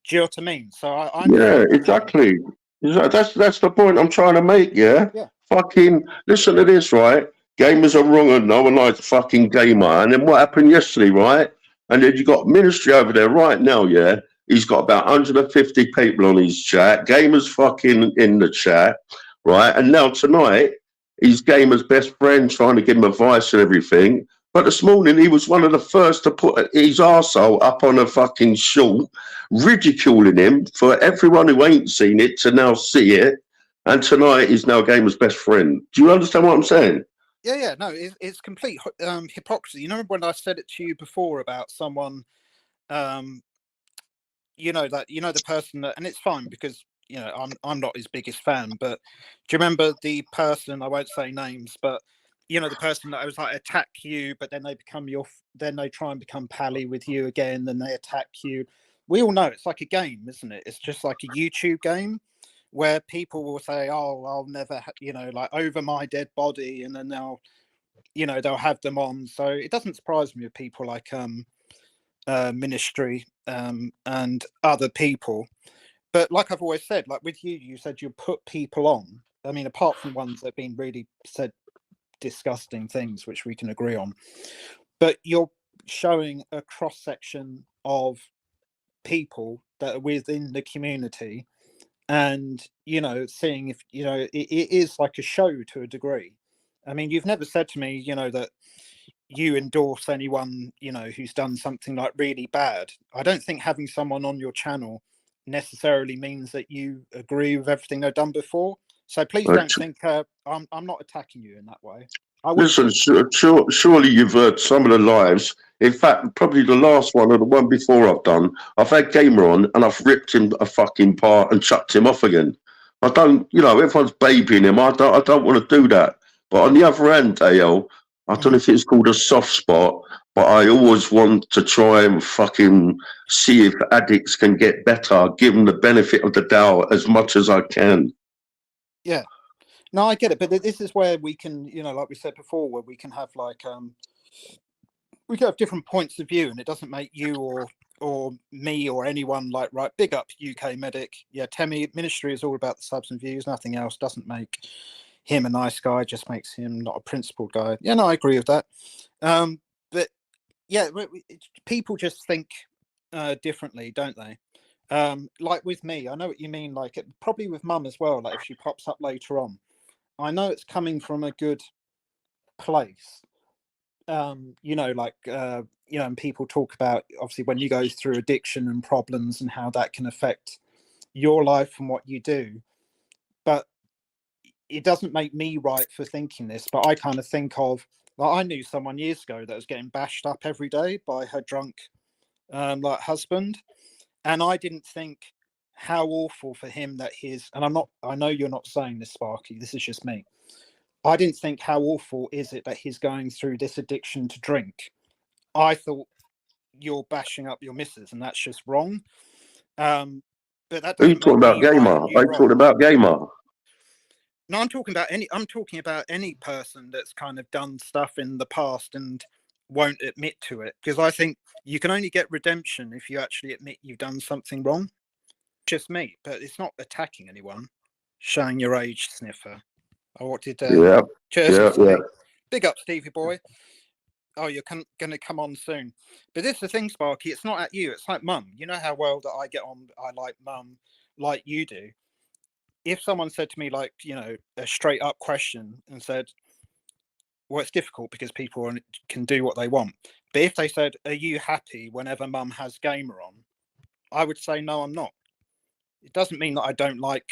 Do you know what I mean? So I'm exactly. That's the point I'm trying to make, yeah? Fucking listen to this, right? Gamers are wrong and no one likes fucking Gamer. And then what happened yesterday, right? And then you got Ministry over there right now, yeah? He's got about 150 people on his chat. Gamers fucking in the chat, right? And now tonight, his gamer's best friend, trying to give him advice and everything. But this morning, he was one of the first to put his arsehole up on a fucking short, ridiculing him for everyone who ain't seen it to now see it. And tonight, he's now gamer's best friend. Do you understand what I'm saying? Yeah, no, it's complete hypocrisy. You know when I said it to you before about someone, the person that, and it's fine because I'm not his biggest fan, but do you remember the person? I won't say names, but the person that I was like attack you, but then they become then they try and become pally with you again, then they attack you. We all know it's like a game, isn't it? It's just like a YouTube game where people will say, "Oh, I'll never," like over my dead body, and then they'll have them on. So it doesn't surprise me with people like Ministry and other people. But like I've always said, like with you said you put people on. I mean, apart from ones that have been really said disgusting things, which we can agree on, but you're showing a cross section of people that are within the community, and seeing if it is like a show to a degree. I mean, you've never said to me that you endorse anyone who's done something like really bad. I don't think having someone on your channel necessarily means that you agree with everything they've done before. So please don't think I'm not attacking you in that way. Listen, surely you've heard some of the lives. In fact, probably the last one or the one before I've done, I've had Gamer on and I've ripped him a fucking part and chucked him off again. I don't, everyone's babying him. I don't want to do that. But on the other hand, AL, I don't know if it's called a soft spot, but I always want to try and fucking see if addicts can get better, give them the benefit of the doubt as much as I can. Yeah. No, I get it, but this is where we can, like we said before, where we can have like we can have different points of view, and it doesn't make you or me or anyone like right. Big up UK Medic. Yeah, Temmie, Ministry is all about the subs and views. Nothing else. Doesn't make him a nice guy. Just makes him not a principled guy. Yeah, no, I agree with that. But yeah, people just think differently, don't they? Like with me, I know what you mean. Like probably with Mum as well. Like if she pops up later on, I know it's coming from a good place. And people talk about obviously when you go through addiction and problems and how that can affect your life and what you do. But it doesn't make me right for thinking this, but I kind of think of, like, I knew someone years ago that was getting bashed up every day by her drunk husband. And I didn't think how awful for him that and I know you're not saying this, Sparky, this is just me. I didn't think how awful is it that he's going through this addiction to drink. I thought you're bashing up your missus and that's just wrong. But that doesn't. Are you talking about Gamer? Are you talking about Gamer? No, I'm talking about any person that's kind of done stuff in the past and won't admit to it. Because I think you can only get redemption if you actually admit you've done something wrong. Just me, but it's not attacking anyone. Showing your age, sniffer. Oh, what did Jersey say? Big up, Stevie boy. Oh, you're going to come on soon. But this is the thing, Sparky. It's not at you. It's like Mum. You know how well that I get on. I like Mum like you do. If someone said to me, like, a straight up question and said, well, it's difficult because people can do what they want. But if they said, are you happy whenever Mum has Gamer on? I would say, no, I'm not. It doesn't mean that I don't like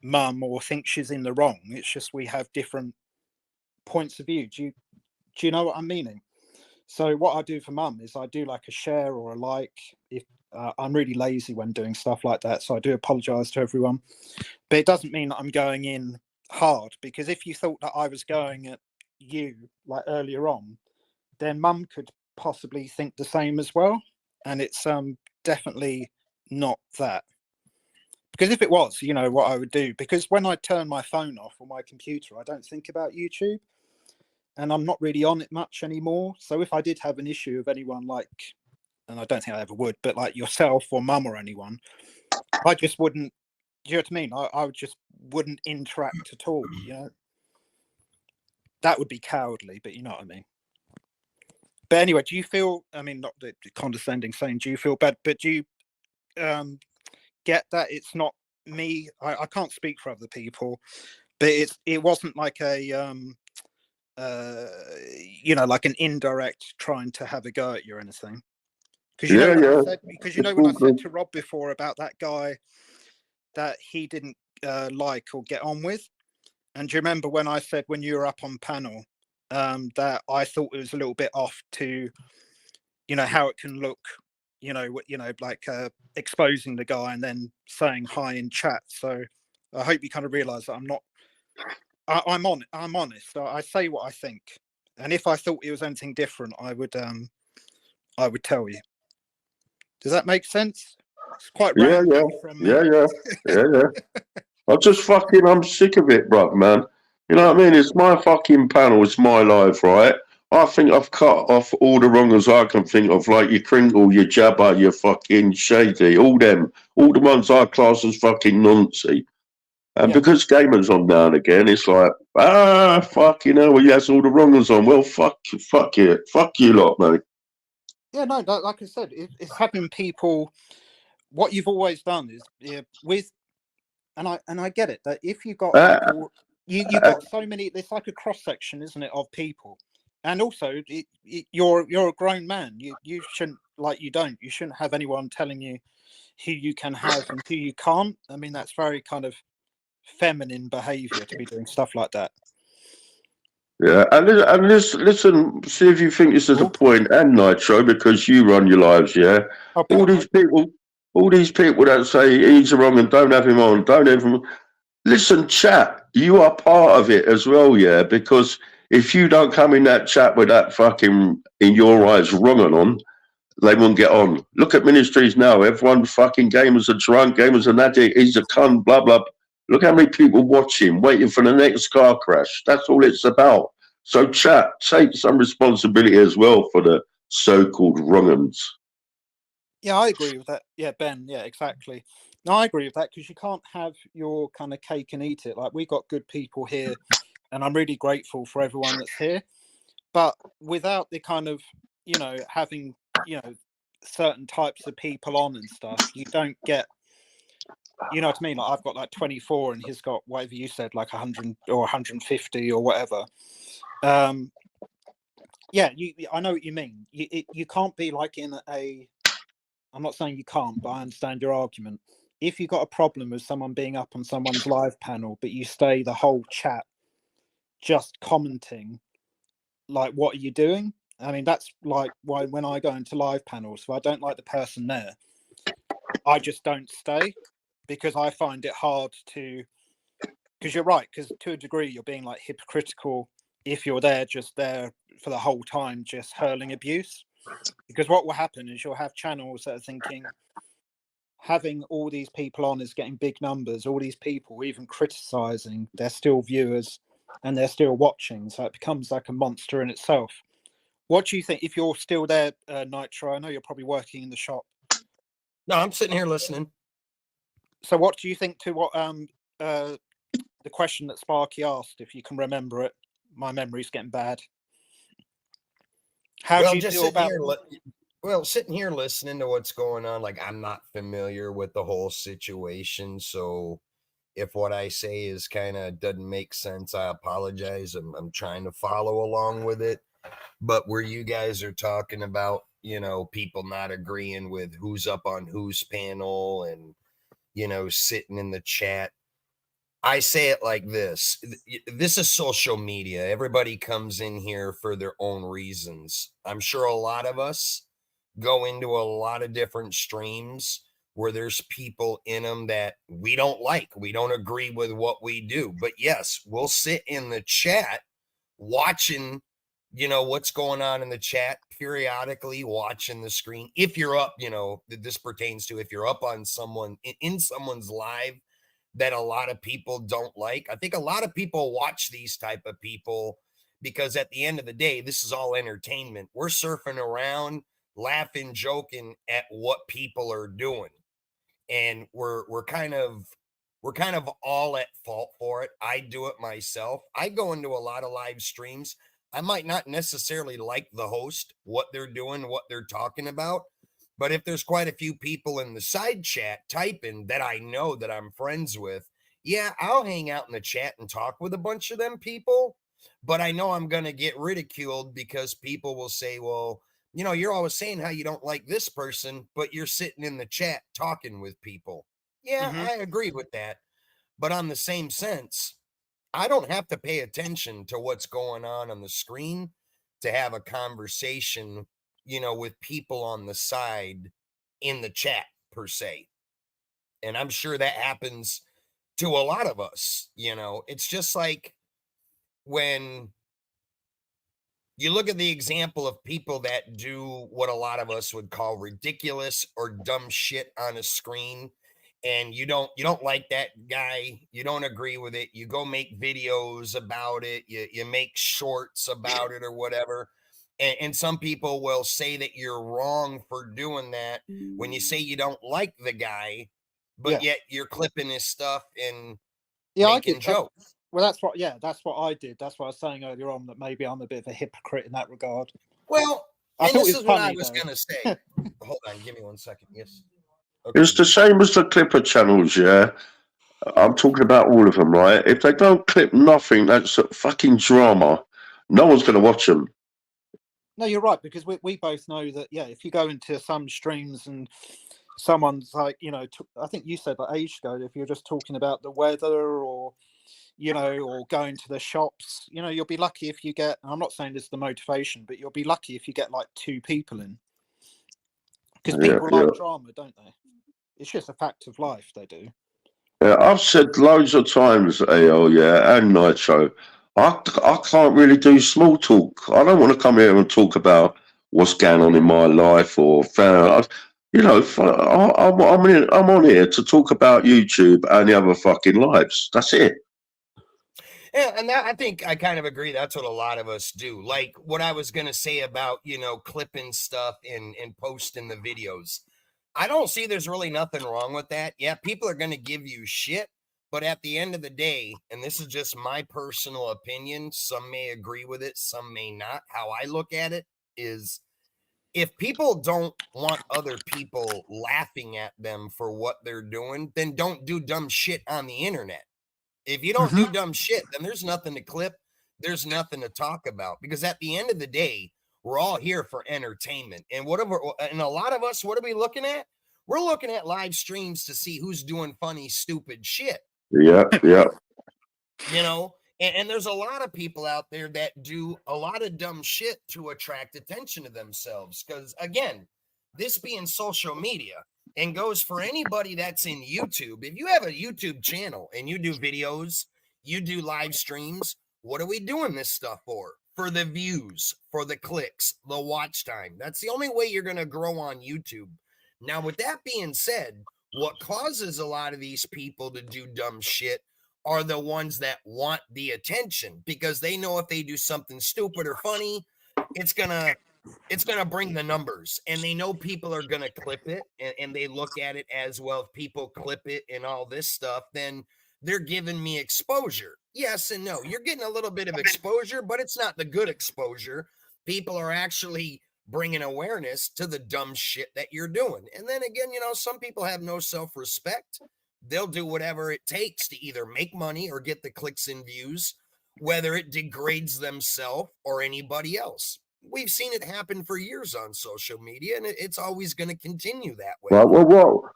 Mum or think she's in the wrong. It's just we have different points of view. Do you know what I'm meaning? So what I do for Mum is I do like a share or a like. If I'm really lazy when doing stuff like that, so I do apologize to everyone. But it doesn't mean that I'm going in hard, because if you thought that I was going at you like earlier on, then Mum could possibly think the same as well. And it's definitely not that. Because if it was, what I would do, because when I turn my phone off on my computer, I don't think about YouTube. And I'm not really on it much anymore. So if I did have an issue with anyone like, and I don't think I ever would, but like yourself or Mum or anyone, I just wouldn't, do you know what I mean? I just wouldn't interact at all, That would be cowardly, but you know what I mean? But anyway, do you feel, I mean, not the condescending saying, do you feel bad, but do you get that it's not me? I can't speak for other people, but it wasn't like a like an indirect trying to have a go at you or anything. Because you know when I said to Rob before about that guy that he didn't like or get on with, and do you remember when I said when you were up on panel that I thought it was a little bit off to, how it can look, like exposing the guy and then saying hi in chat. So I hope you kind of realise that I'm not. I'm honest. I say what I think, and if I thought it was anything different, I would tell you. Does that make sense? It's quite random from me. Yeah. I'm sick of it, bruv, man. You know what I mean? It's my fucking panel. It's my life, right? I think I've cut off all the wrongers I can think of, like your Kringle, your Jabba, your fucking Shady, all the ones I class as fucking noncy. And because gamers on now and again, it's like, fucking hell, he has all the wrongers on. Well, fuck you lot, mate. Yeah, no, like I said, it's having people. What you've always done is with, and I get it that if you got you've got so many, it's like a cross section, isn't it, of people, and also you're a grown man. You shouldn't you shouldn't have anyone telling you who you can have and who you can't. I mean, that's very kind of feminine behavior to be doing stuff like that. Yeah, and listen, see if you think this is a point, and Nitro, because you run your lives, yeah. All these people that say he's wrong and don't have him on, don't have him. Listen, chat, you are part of it as well, yeah. Because if you don't come in that chat with that fucking, in your eyes, wrong on, they won't get on. Look at ministries now. Everyone fucking gamers are drunk, gamers are addict, he's a cunt, blah blah. Look how many people watching, waiting for the next car crash. That's all it's about. So, chat, take some responsibility as well for the so-called wrong-uns. Yeah, I agree with that. Yeah, Ben. Yeah, exactly. No, I agree with that because you can't have your kind of cake and eat it. Like, we got good people here, and I'm really grateful for everyone that's here. But without the kind of, having, certain types of people on and stuff, you don't get. You know what I mean? Like, I've got like 24 and he's got whatever you said, like 100 or 150 or whatever. Yeah, I know what you mean. You can't be like in a. I'm not saying you can't, but I understand your argument. If you've got a problem with someone being up on someone's live panel, but you stay the whole chat just commenting, like, what are you doing? I mean, that's like why when I go into live panels, if I don't like the person there, I just don't stay. Because I find it hard to, because you're right, because to a degree you're being like hypocritical if you're just there for the whole time, just hurling abuse. Because what will happen is you'll have channels that are thinking, having all these people on is getting big numbers, all these people even criticizing, they're still viewers and they're still watching. So it becomes like a monster in itself. What do you think, if you're still there, Nitro? I know you're probably working in the shop. No, I'm sitting here listening. So what do you think to what the question that Sparky asked, if you can remember it? My memory's getting bad. How do you feel about sitting here listening to what's going on, like, I'm not familiar with the whole situation, so if what I say is kind of doesn't make sense, I apologize. I'm trying to follow along with it. But where you guys are talking about, people not agreeing with who's up on whose panel and sitting in the chat. I say it like this. This is social media. Everybody comes in here for their own reasons. I'm sure a lot of us go into a lot of different streams where there's people in them that we don't like. We don't agree with what we do. But yes, we'll sit in the chat watching, what's going on in the chat, periodically watching the screen. If you're up, this pertains to if you're up on someone in someone's live that a lot of people don't like. I think a lot of people watch these type of people because at the end of the day, this is all entertainment. We're surfing around, laughing, joking at what people are doing. And we're kind of all at fault for it. I do it myself. I go into a lot of live streams. I might not necessarily like the host, what they're doing, what they're talking about. But if there's quite a few people in the side chat typing that I know that I'm friends with, yeah, I'll hang out in the chat and talk with a bunch of them people, but I know I'm going to get ridiculed because people will say, well, you know, you're always saying how you don't like this person, but you're sitting in the chat talking with people. Yeah, I agree with that. But on the same sense, I don't have to pay attention to what's going on the screen to have a conversation, you know, with people on the side in the chat per se. And I'm sure that happens to a lot of us, you know. It's just like when you look at the example of people that do what a lot of us would call ridiculous or dumb shit on a screen, and you don't like that guy, you don't agree with it, you go make videos about it, you make shorts about it or whatever, and some people will say that you're wrong for doing that when you say you don't like the guy, but yet you're clipping his stuff and making jokes. Well, that's what I did. That's what I was saying earlier on, that maybe I'm a bit of a hypocrite in that regard. Well, I and thought this it was is what I funny, was though. going to say. Hold on, give me 1 second. Yes. Okay. It's the same as the clipper channels, yeah? I'm talking about all of them, right? If they don't clip nothing, that's a fucking drama. No one's going to watch them. No, you're right, because we both know that, yeah, if you go into some streams and someone's like, you know, I think you said like age ago, if you're just talking about the weather or, you know, or going to the shops, you know, you'll be lucky if you get, I'm not saying this is the motivation, but you'll be lucky if you get like 2 people in. Because people like drama, don't they? It's just a fact of life, they do. Yeah, I've said loads of times, AO, yeah, and Nitro, I can't really do small talk. I don't want to come here and talk about what's going on in my life or you know, I'm on here to talk about YouTube and the other fucking lives. That's it. Yeah, and that, I think I kind of agree. That's what a lot of us do. Like what I was going to say about, you know, clipping stuff and posting the videos. I don't see there's really nothing wrong with that. Yeah, people are going to give you shit, but at the end of the day, and this is just my personal opinion, some may agree with it, some may not. How I look at it is, if people don't want other people laughing at them for what they're doing, then don't do dumb shit on the internet. If you don't do dumb shit, then there's nothing to clip. There's nothing to talk about, because at the end of the day, we're all here for entertainment. And and a lot of us, what are we looking at? We're looking at live streams to see who's doing funny, stupid shit. Yeah. You know, and there's a lot of people out there that do a lot of dumb shit to attract attention to themselves. Because again, this being social media, and goes for anybody that's in YouTube. If you have a YouTube channel and you do videos, you do live streams, what are we doing this stuff for? For the views, for the clicks, the watch time. That's the only way you're going to grow on YouTube. Now, with that being said, what causes a lot of these people to do dumb shit are the ones that want the attention, because they know if they do something stupid or funny, it's gonna bring the numbers, and they know people are gonna clip it, and they look at it as, well, if people clip it and all this stuff, then they're giving me exposure. Yes and no. You're getting a little bit of exposure, but it's not the good exposure. People are actually bringing awareness to the dumb shit that you're doing. And then again, you know, some people have no self-respect. They'll do whatever it takes to either make money or get the clicks and views, whether it degrades themselves or anybody else. We've seen it happen for years on social media, and it's always going to continue that way. Right. Well,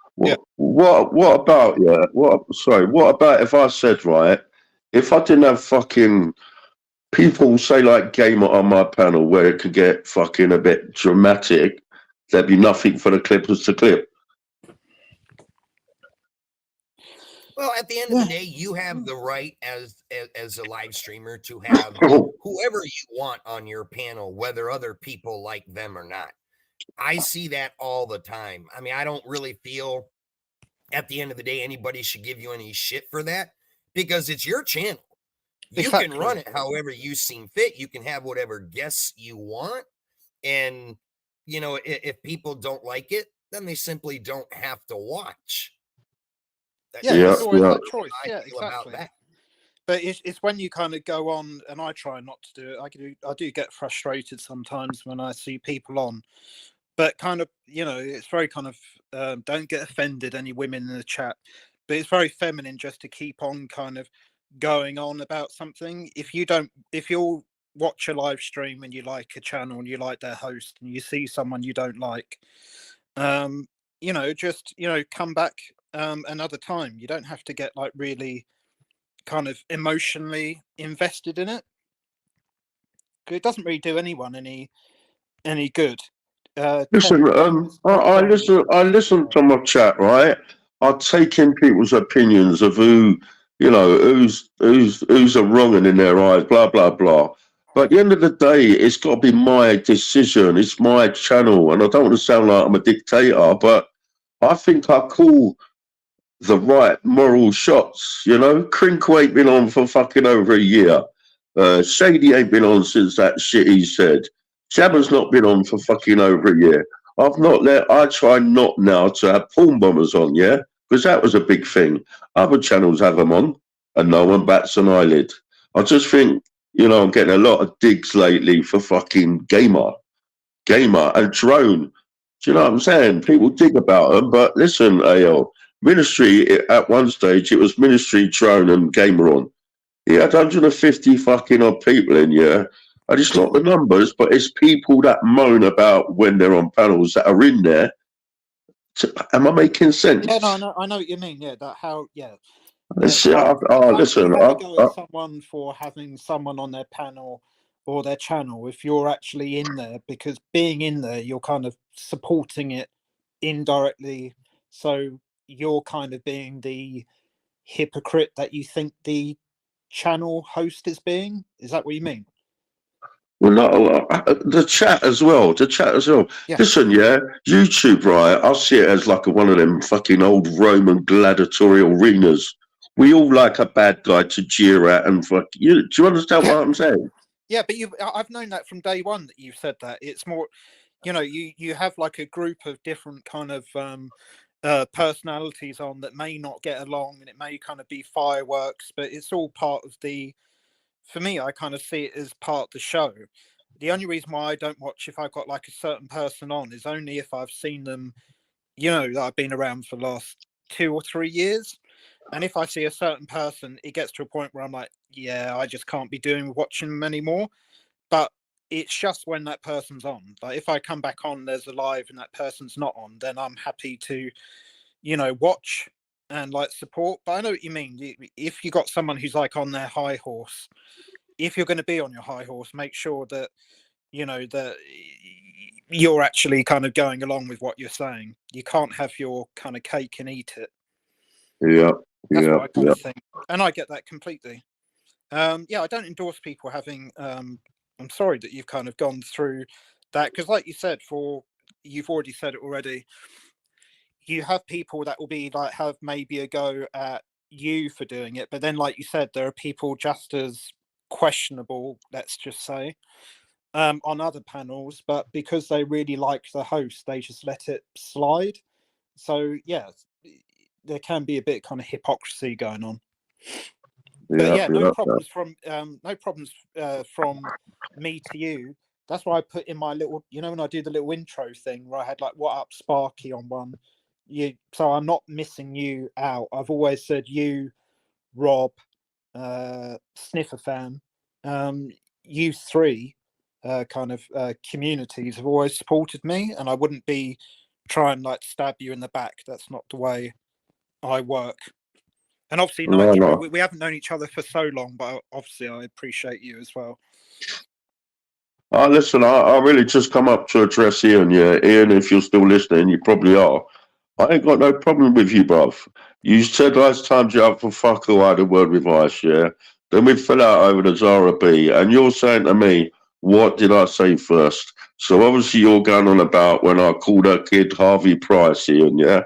what about what about if I said, right, if I didn't have fucking people say like gamer on my panel where it could get fucking a bit dramatic, there'd be nothing for the clippers to clip. Well, at the end of the day, you have the right as a live streamer to have whoever you want on your panel, whether other people like them or not. I see that all the time. I mean, I don't really feel at the end of the day anybody should give you any shit for that, because it's your channel. You can run it however you seem fit. You can have whatever guests you want. And, you know, if people don't like it, then they simply don't have to watch. It's always that choice. Yeah, exactly. But it's when you kind of go on, and I try not to do it. I do get frustrated sometimes when I see people on, but kind of, you know, it's very kind of don't get offended, any women in the chat. but it's very feminine just to keep on kind of going on about something. If you'll watch a live stream and you like a channel and you like their host and you see someone you don't like, just come back another time. You don't have to get like really kind of emotionally invested in it. It doesn't really do anyone any good. Listen, I listen to my chat, right? I take in people's opinions of who's a wrong in their eyes, blah blah blah. But at the end of the day, it's got to be my decision. It's my channel, and I don't want to sound like I'm a dictator, but I think I call the right moral shots. Crinkle ain't been on for fucking over a year. Shady ain't been on since that shit he said. Jabba's not been on for fucking over a year. I try not now to have porn bombers on, yeah? Because that was a big thing. Other channels have them on, and no one bats an eyelid. I just think, I'm getting a lot of digs lately for fucking gamer and drone. Do you know what I'm saying? People dig about them, but listen, AL, Ministry, at one stage, it was Ministry, drone, and gamer on. He had 150 fucking odd people in, yeah. And it's not the numbers, but it's people that moan about when they're on panels that are in there. Am I making sense? Yeah, no, I know what you mean. Yeah, that how. Yeah. Listen, Listen. Have a go at someone for having someone on their panel or their channel if you're actually in there, because being in there, you're kind of supporting it indirectly. So you're kind of being the hypocrite that you think the channel host is being. Is that what you mean? Well, no, the chat as well. Yeah. Listen, yeah, YouTube, right? I see it as like one of them fucking old Roman gladiatorial arenas. We all like a bad guy to jeer at and fuck you. Do you understand what I'm saying? Yeah, but I've known that from day one that you've said that. It's more, you have like a group of different kind of personalities on that may not get along, and it may kind of be fireworks, but it's all part of for me, I kind of see it as part of the show. The only reason why I don't watch if I've got like a certain person on is only if I've seen them, that I've been around for the last 2 or 3 years. And if I see a certain person, it gets to a point where I'm like, yeah, I just can't be watching them anymore. But it's just when that person's on. Like if I come back on, there's a live and that person's not on, then I'm happy to, watch and like support. But I know what you mean. If you got someone who's like on their high horse, if you're going to be on your high horse, make sure that that you're actually kind of going along with what you're saying. You can't have your kind of cake and eat it. Yeah, that's what I kind of think, and I get that completely. I don't endorse people having. I'm sorry that you've kind of gone through that, because, like you said, you've already said it already. You have people that will be like have maybe a go at you for doing it, but then, like you said, there are people just as questionable, let's just say, on other panels, but because they really like the host, they just let it slide. So yeah, there can be a bit kind of hypocrisy going on. But yeah, no problems from me to you. That's why I put in my little, when I do the little intro thing where I had like "What up, Sparky" on one. So I'm not missing you out. I've always said you, Rob, Sniffer Fan, you three kind of communities have always supported me, and I wouldn't be trying like stab you in the back. That's not the way I work. And obviously, Nitro, we haven't known each other for so long, but obviously I appreciate you as well. Listen, I really just come up to address Ian, yeah. Ian, if you're still listening, you probably are. I ain't got no problem with you, bruv. You said last time you up for fuck all, I had a word with Ice, yeah? Then we fell out over the Zara B, and you're saying to me, what did I say first? So obviously you're going on about when I called that kid Harvey Price, Ian, yeah?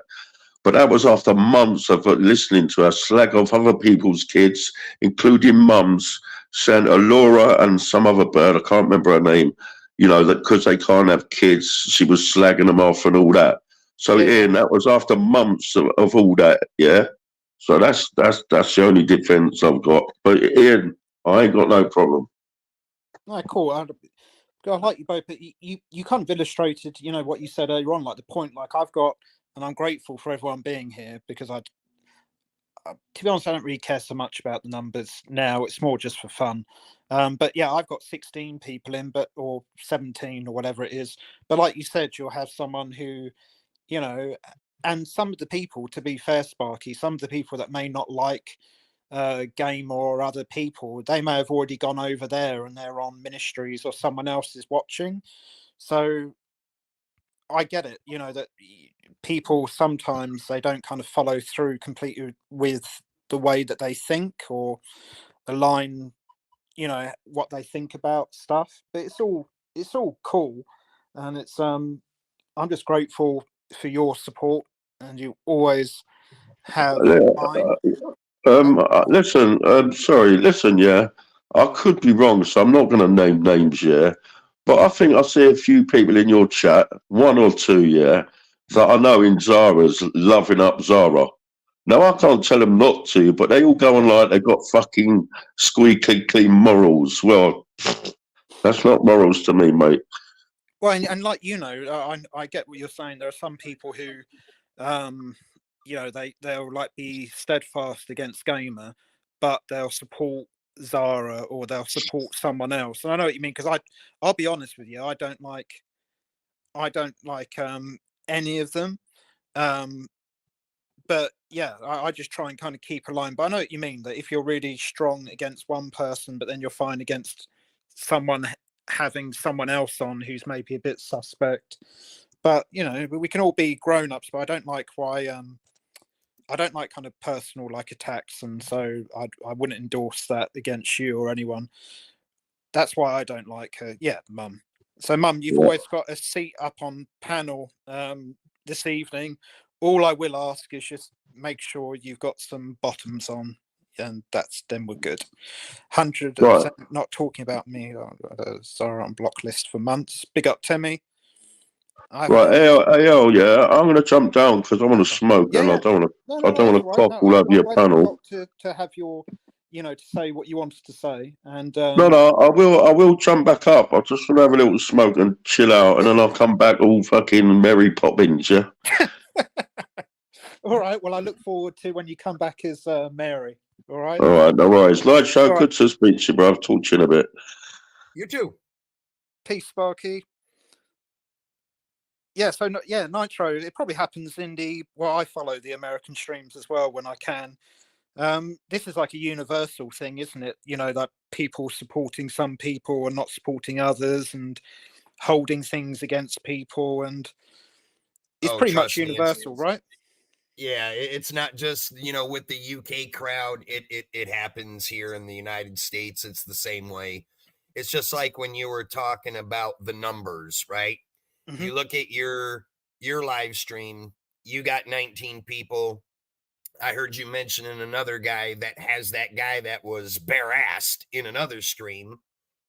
But that was after months of listening to her slag off other people's kids, including mums, saying Laura and some other bird, I can't remember her name, that because they can't have kids, she was slagging them off and all that. So Ian, that was after months of all that, yeah? So that's the only defence I've got. But Ian, I ain't got no problem. No, cool. I like you both, but you kind of illustrated, what you said earlier on, like the point, like I've got, and I'm grateful for everyone being here, because to be honest, I don't really care so much about the numbers now. It's more just for fun. But yeah, I've got 16 people in, or 17 or whatever it is. But like you said, you'll have someone who, you know, and some of the people, to be fair, Sparky, some of the people that may not like Game or other people, they may have already gone over there and they're on Ministries or someone else is watching. So I get it, you know, that people sometimes they don't kind of follow through completely with the way that they think or align, you know, what they think about stuff. But it's all cool, and it's I'm just grateful for your support, and you always have mine. Listen, sorry, listen, yeah. I could be wrong, so I'm not going to name names, yeah. But I think I see a few people in your chat, one or two, yeah, that I know in Zara's loving up Zara. Now, I can't tell them not to, but they all go on like they've got fucking squeaky clean morals. Well, that's not morals to me, mate. Well, and like, you know, I get what you're saying. There are some people who, you know, they'll like be steadfast against Gamer, but they'll support Zara or they'll support someone else. And I know what you mean, because I'll be honest with you, I don't like any of them. But yeah, I just try and kind of keep a line. But I know what you mean, that if you're really strong against one person, but then you're fine against someone having someone else on who's maybe a bit suspect. But you know, we can all be grown-ups. But I don't like I don't like kind of personal like attacks, and so I wouldn't endorse that against you or anyone. That's why I don't like her. Yeah, Mum. So, Mum, you've always got a seat up on panel this evening. All I will ask is just make sure you've got some bottoms on, and then we're good. 100%. Right. Not talking about me. Sorry, on block list for months. Big up, Timmy. Right, AL, yeah, I'm going to jump down because I want to smoke and I don't want to cough all over your panel. To have your, you know, to say what you wanted to say, and No, I will jump back up. I just want to have a little smoke and chill out, and then I'll come back all fucking Mary Poppins, yeah. All right. Well, I look forward to when you come back as Mary. All right. All right, no worries. Light show, All good to speak to you, bro. I'll talk to you in a bit. You too. Peace, Sparky. Yeah, so yeah, Nitro. It probably happens in I follow the American streams as well when I can. This is like a universal thing, isn't it? You know, that people supporting some people and not supporting others, and holding things against people, and it's pretty much universal, right? Yeah, it's not just, you know, with the UK crowd. It happens here in the United States. It's the same way. It's just like when you were talking about the numbers, right? Mm-hmm. You look at your live stream, you got 19 people. I heard you mentioning another guy that has that guy that was bare-assed in another stream,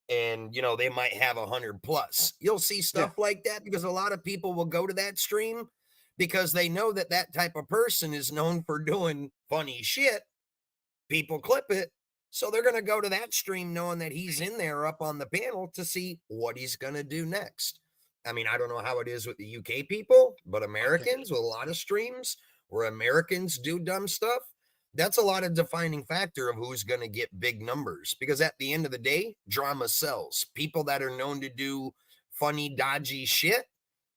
and you know they might have 100 plus. You'll see stuff like that because a lot of people will go to that stream because they know that that type of person is known for doing funny shit. People clip it, so they're going to go to that stream knowing that he's in there up on the panel to see what he's going to do next. I mean, I don't know how it is with the UK people, but Americans with a lot of streams where Americans do dumb stuff, that's a lot of defining factor of who's going to get big numbers. Because at the end of the day, drama sells. People that are known to do funny, dodgy shit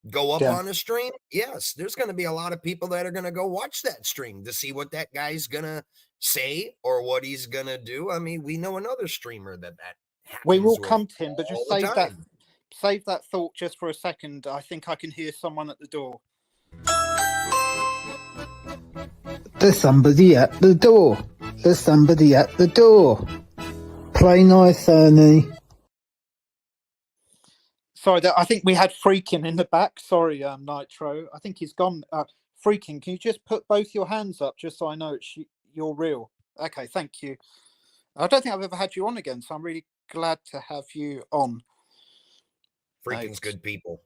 go up on a stream. Yes, there's going to be a lot of people that are going to go watch that stream to see what that guy's going to say or what he's going to do. I mean, we know another streamer that happens. We will come to him, but just save that thought just for a second. I think I can hear someone at the door. There's somebody at the door. There's somebody at the door. Play nice, Ernie. Sorry, I think we had Freaking in the back. Sorry, Nitro. I think he's gone. Freaking, can you just put both your hands up just so I know you're real? Okay, thank you. I don't think I've ever had you on again, so I'm really glad to have you on. Freaking's good people.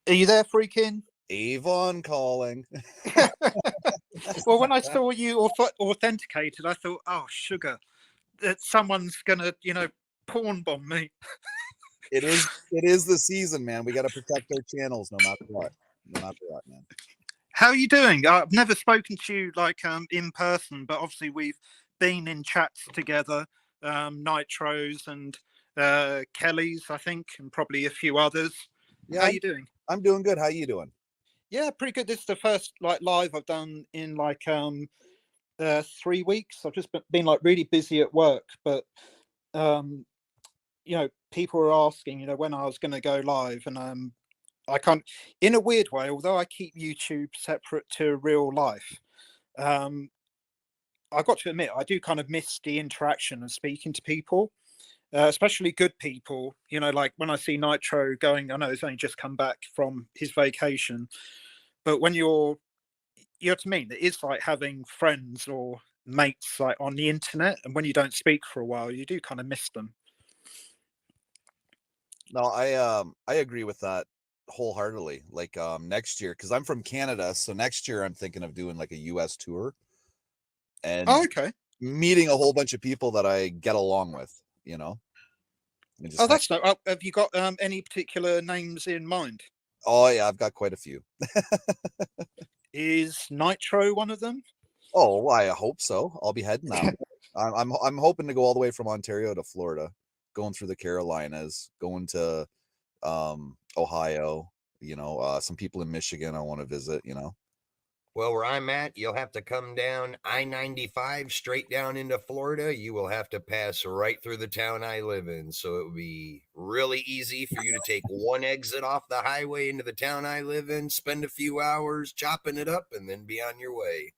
Are you there, Freaking? Avon calling. Well, when I saw you authenticated, I thought, oh, sugar, that someone's gonna, you know, porn bomb me. It is the season, man. We got to protect our channels no matter what. No matter what, man. How are you doing? I've never spoken to you like in person, but obviously we've been in chats together, Nitros and Kelly's, I think, and probably a few others. Yeah, How are you doing? I'm doing good. How you doing? Yeah, pretty good. This is the first like live I've done in like 3 weeks. I've just been like really busy at work, but you know, people were asking, you know, when I was going to go live, and I can't, in a weird way, although I keep YouTube separate to real life. I got to admit, I do kind of miss the interaction of speaking to people, especially good people. You know, like when I see Nitro going, I know he's only just come back from his vacation, but when you know what I mean? It is like having friends or mates like on the internet, and when you don't speak for a while, you do kind of miss them. No, I agree with that wholeheartedly. Like next year, because I'm from Canada, so next year I'm thinking of doing like a US tour and okay, meeting a whole bunch of people that I get along with, you know. Oh, that's no. Have you got any particular names in mind? Oh yeah, I've got quite a few. Is Nitro one of them? Oh, well, I hope so. I'll be heading that way. I'm hoping to go all the way from Ontario to Florida, going through the Carolinas, going to Ohio, you know, some people in Michigan I want to visit, you know. Well, where I'm at, you'll have to come down I-95 straight down into Florida. You will have to pass right through the town I live in. So it would be really easy for you to take one exit off the highway into the town I live in, spend a few hours chopping it up, and then be on your way.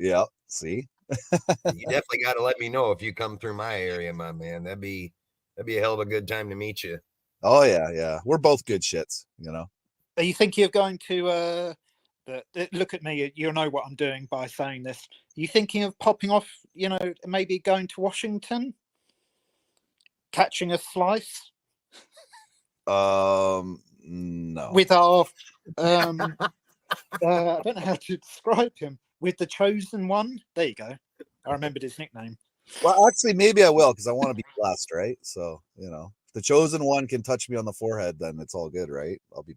Yeah, see? You definitely got to let me know if you come through my area, my man. That'd be a hell of a good time to meet you. Oh yeah, yeah. We're both good shits, you know. Are you thinking of going to look at me, you'll know what I'm doing by saying this. Are you thinking of popping off, you know, maybe going to Washington? Catching a slice? No. With our I don't know how to describe him. With the chosen one. There you go. I remembered his nickname. Well, actually, maybe I will, because I want to be blessed, right? So, you know, if the chosen one can touch me on the forehead, then it's all good, right? I'll be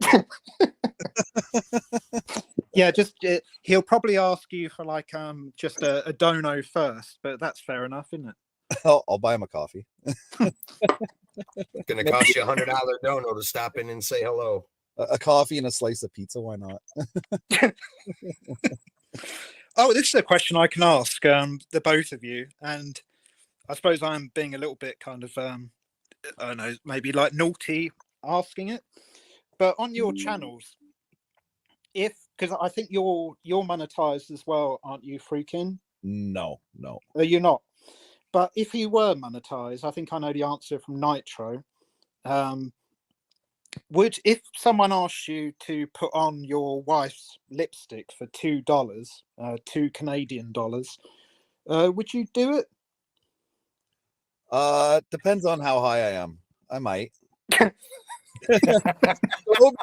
Yeah, just he'll probably ask you for like just a dono first, but that's fair enough, isn't it? I'll buy him a coffee. It's gonna cost you $100 dono to stop in and say hello. A coffee and a slice of pizza, why not? Oh, this is a question I can ask the both of you, and I suppose I'm being a little bit kind of I don't know, maybe like naughty asking it, but on your channels, because I think you're monetized as well, aren't you, Freakin? No. Are you not? But if you were monetized, I think I know the answer from Nitro. If someone asked you to put on your wife's lipstick for $2, $2 Canadian dollars, would you do it? Depends on how high I am. I might. Sober,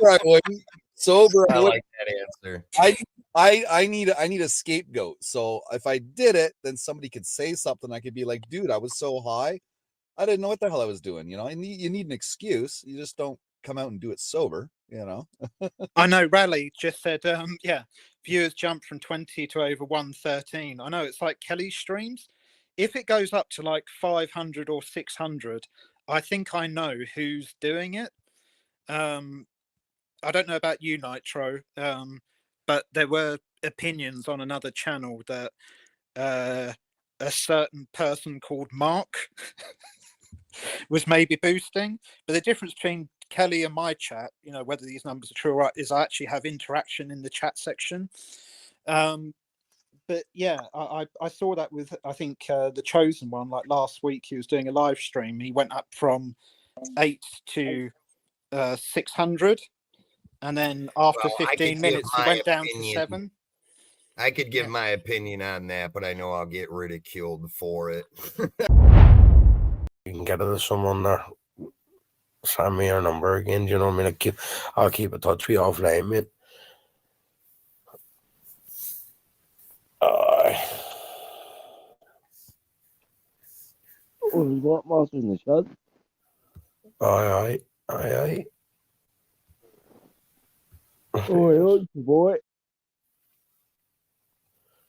I wouldn't. Sober, I I like that answer. I need a scapegoat. So if I did it, then somebody could say something. I could be like, dude, I was so high, I didn't know what the hell I was doing. You know, and you need an excuse. You just don't come out and do it sober. You know. I know. Raleigh just said, yeah, viewers jumped from 20 to over 113. I know it's like Kelly's streams. If it goes up to like 500 or 600, I think I know who's doing it. I don't know about you, Nitro, but there were opinions on another channel that a certain person called Mark was maybe boosting. But the difference between Kelly and my chat, you know, whether these numbers are true or not, is I actually have interaction in the chat section. But yeah, I saw that with, I think, the chosen one, like last week, he was doing a live stream. He went up from 8 to 600. And then after 15 minutes, he went down to 7. I could give my opinion on that, but I know I'll get ridiculed for it. You can get to someone there. Send me your number again. Do you know what I mean? I'll keep in touch with you offline, mate. What master in the shed? Aye. Oh, boy.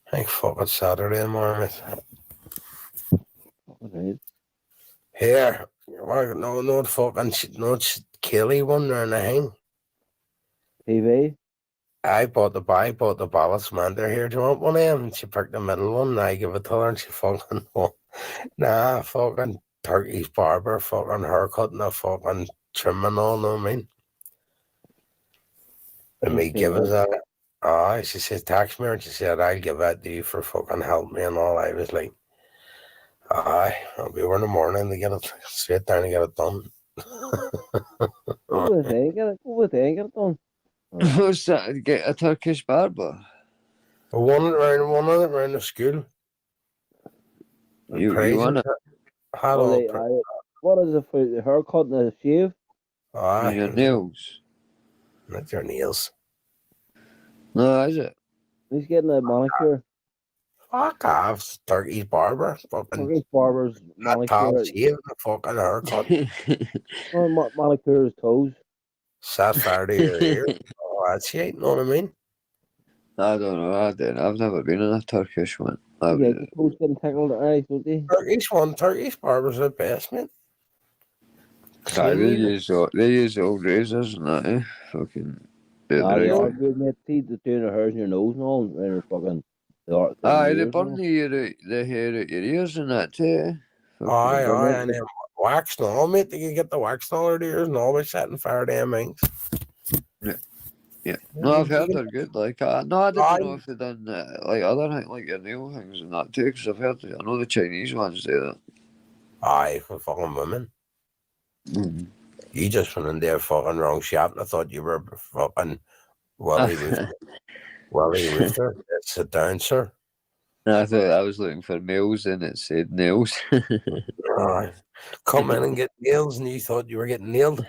I think fucking Saturday morning. Right. Here, no fucking no Kelly one or anything. TV. I bought the ballast Samantha here. Do you want one of them? And she picked the middle one. And I give it to her, and she fucking nah, fucking Turkey's barber, fucking haircut, and a fucking trim and all. Know what I mean? And me giving that. She said, "Tax me," and she said, "I'll give that to you for fucking help me and all." I was like, I'll be over in the morning to get it straight down and get it done. Go with it, get it done. What's that? Get a Turkish barber? One around the school. You want it? What is it for the haircut and the shave? And your nails? Not your nails. No, is it? He's getting a manicure. Fuck off, Turkey's barber. Turkey's barber's manicure. Shave the fucking haircut. Manicure his toes. Sat far to your ear. Oh, that's shit, you know what I mean? I don't know. I've never been in a Turkish one. The toes getting tickled at eyes, don't they? Turkish barber's the best, man. They use old razors and that, eh? Fucking. They are good, mate. See the doing the hairs in your nose and all, and they're fucking. They burn the hair out your ears and that too. And then wax and all, mate. They can get the wax and all their ears and all by setting fire damn things. Yeah. No, I've heard they're good. Like, I didn't know if they done like other things, like your nail things and that too. Because I know the Chinese ones do that. Aye, for fucking women. You just went in there fucking wrong shop and I thought you were fucking Wally Rooster. Wally Rooster. Sit down, sir. I thought I was looking for nails and it said nails. Come in and get nails and you thought you were getting nailed.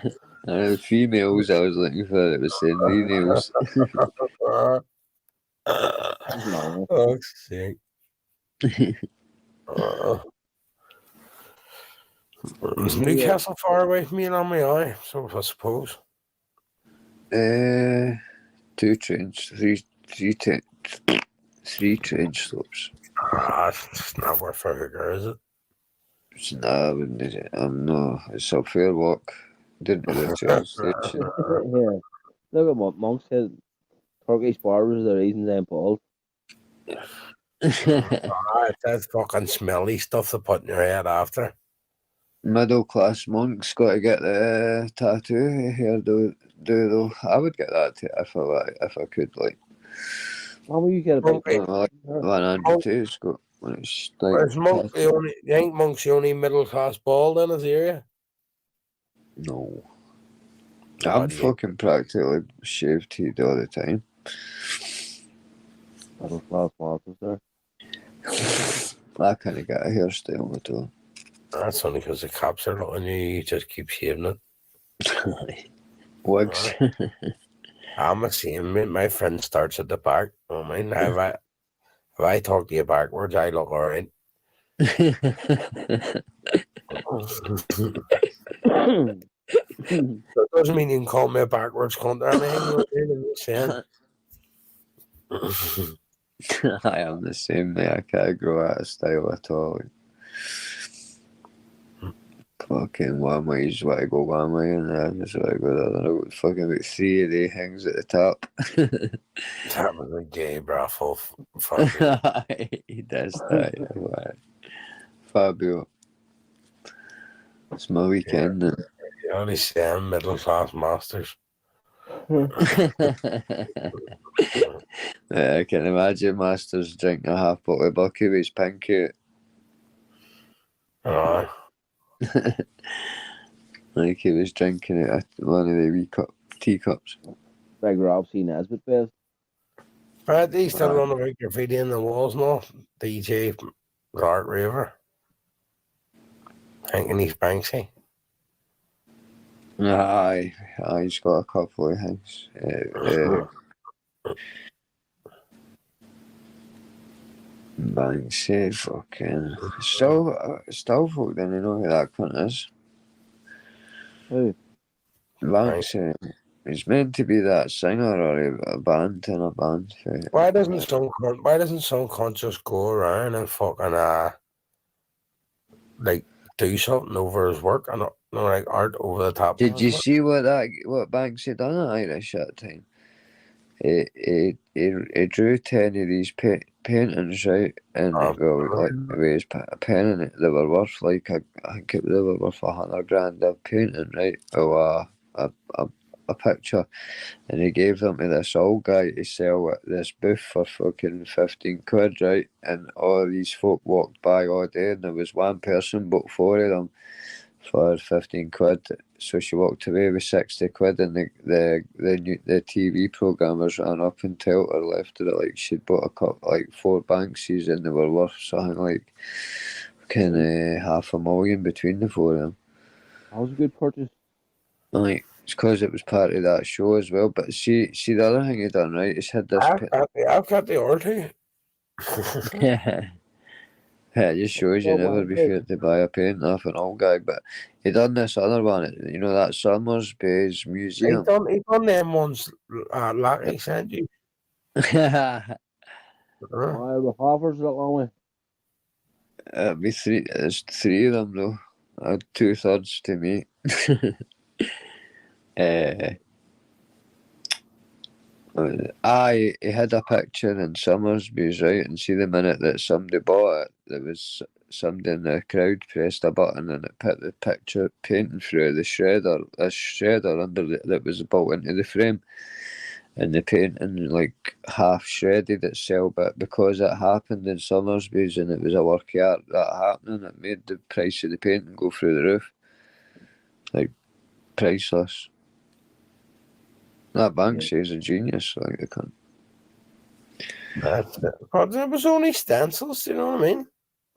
Females I was looking for, it was saying the nails. Oh, sick. Is Newcastle far away from you and on my eye? So I suppose. 2 trains, three train stops. It's not worth a hooker, is it? No, I wouldn't need it. No, it's a fair walk. Didn't do the train station. Yeah. Look at what Monk said. Turkish barbers are the reason they're bald. That's fucking smelly stuff to put in your head after. Middle class Monk's got to get the tattoo here do though. I would get that if I could, like. How will you get a big like 100 tattoos got when it's like. Is Monk you think Monk's the only middle class bald in his area? No. I'm fucking practically shaved teeth all the time. Middle class monsters there. I kind of got a hairstyle with all. That's only because the cops are looking at you. You just keep shaving it. Wigs. I'm the same. My friend starts at the back. Oh man, if I talk to you backwards, I look alright. That doesn't mean you can call me a backwards cunt or anything. I am the same, mate. I can't grow out of style at all. Fucking one way, you just want to go one way, and I just want to go the other. Fucking about 3 of the things at the top. That was a gay brothel. He does that. Fabio. It's my weekend. You only say middle class masters. I can imagine Masters drinking a half bottle of Bucky with his pink out. Like he was drinking it at one of the wee teacups. Big Rob C. Nesbitt best. They still run about graffiti in the walls now. DJ Art Raver. Thinking he's Banksy. Aye, he's got a couple of things. Banksy, fucking. Still folk didn't know who that cunt is. Who? Banksy. He's meant to be that singer or a band in a band. Why doesn't some cunt just go around and fucking like do something over his work and like art over the top? Did you see what Banksy done at Irish at the time? He drew 10 of these paintings, right? And with his pen in it, they were worth like I think they were worth $100,000 a painting, right? Or a picture, and he gave them to this old guy to sell at this booth for fucking 15 quid, right? And all these folk walked by all day, and there was one person bought 4 of them for 15 quid. So she walked away with 60 quid, and the TV programmers ran up and told her left her like she'd bought a cup like 4 Banksies, and they were worth something like kind of $500,000 between the 4 of them. That was a good purchase. Like, it's because it was part of that show as well. But see the other thing he done, right? He's had this. I've got the order. Yeah, it just shows you never be feared to buy a paint off an old guy. But he done this other one, you know, that Summersby's Museum. He done them ones like he sent you. The Hoffers that long way. It'd be 3. There's 3 of them though. 2/3 to me. He had a picture in Summersby's, right? And see the minute that somebody bought it, there was somebody in the crowd pressed a button and it put the picture painting through the shredder, a shredder under that was built into the frame. And the painting like half shredded itself, but because it happened in Summersby's and it was a work of art that happening, it made the price of the painting go through the roof. Like, priceless. That Banksy is a genius, like the cunt. But there was only stencils, you know what I mean?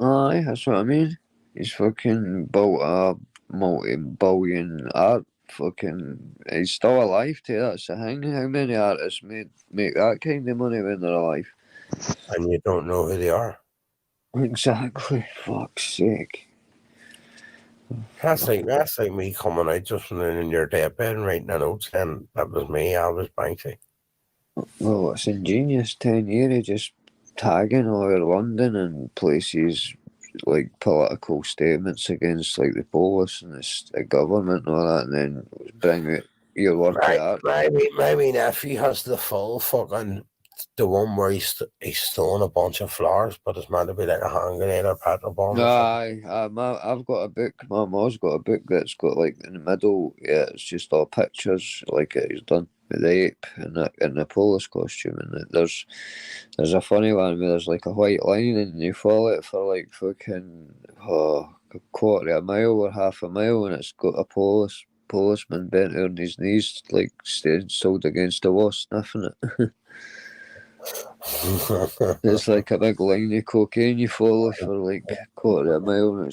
Aye, that's what I mean. He's fucking built a multi-billion art fucking... He's still alive too, that's the thing. How many artists make that kind of money when they're alive? And you don't know who they are. Exactly, fuck's sake. That's like me coming out just in your deathbed and writing a note saying that was me, I was Banksy. Well, it's ingenious. 10 years just tagging all over London and places like political statements against like the police and the government and all that, and then bring out your work of art. My nephew has the full fucking the one where he's stolen a bunch of flowers, but it's meant to be like a hand grenade or petrol bomb. Aye, I've got a book. My mom's got a book that's got like in the middle, yeah, it's just all pictures like he's done with the ape in the police costume, and there's a funny one where there's like a white line and you follow it for like fucking a quarter of a mile or half a mile, and it's got a policeman bent on his knees, like stood against the wall sniffing it. It's like a big line of cocaine you follow for like a quarter of a mile, and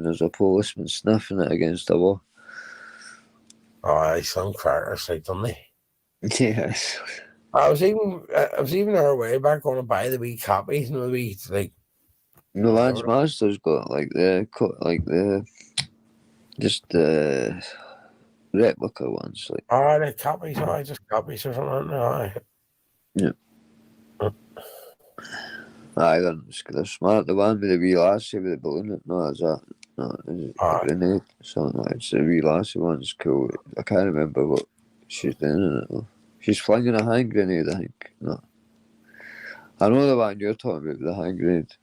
there's a policeman sniffing it against the wall. Oh, some crackers, like, don't they? Yes. I was even our way back going to buy the wee copies and the wee like. The Lance Master's got like the replica ones, like. Oh, the copies, just copies or something. Aye. Yeah. Aye, they're smart. The one with the wee lassie with the balloon. No, is that? No, it's a grenade. Something like it's the wee lassie one's cool. I can't remember what she's doing in it though. She's flinging a hand grenade, I think. No. I know the one you're talking about, the hand grenade.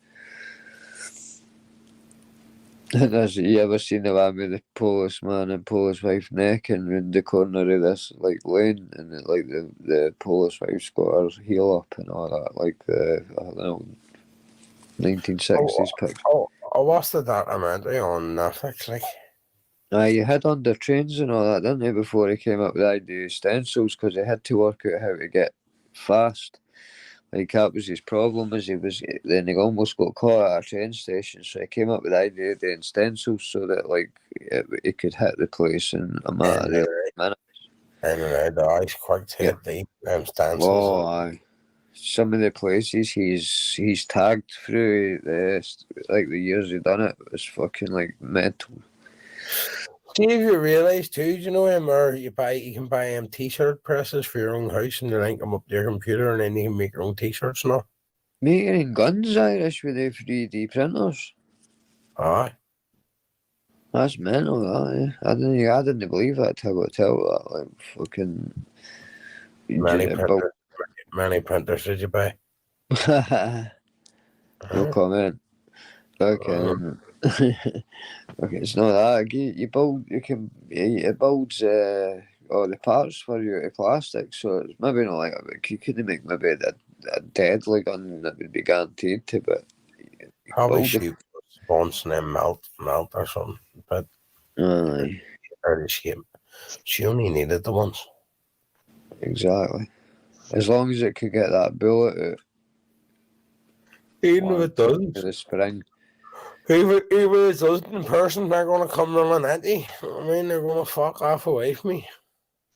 And you ever seen the one with the policeman and police wife necking round the corner of this like lane, and like the police wife's got her heel up and all that, like the 1960s picture. I watched the documentary on Netflix, like. You had under trains and all that, didn't he, before he came up with the idea of stencils, because he had to work out how to get fast. Like, that was his problem, then he almost got caught at a train station, so he came up with the idea of doing stencils so that, like, he could hit the place in a matter of minutes. And the ice quick to hit deep stencils. Oh, aye. Some of the places he's tagged through the years he done it was fucking like mental. See if you realise too, do you know him or you can buy t-shirt presses for your own house and you link them up to your computer and then you can make your own t-shirts now. Making guns Irish with the 3D printers. Aye. That's mental, that, I didn't believe that till I tell that, like, fucking... Many printers did you buy? No comment. Okay. Okay, it's not that. You build, it builds all the parts for you of plastic, so it's maybe not like you couldn't make maybe a deadly gun that would be guaranteed to, but probably shoot once and then melt or something. But aye, or the shape. She only needed the ones. Exactly. As long as it could get that bullet out. Even if it doesn't. The spring. Even if it doesn't in person, they're going to come running at you. I mean, they're going to fuck off away from me.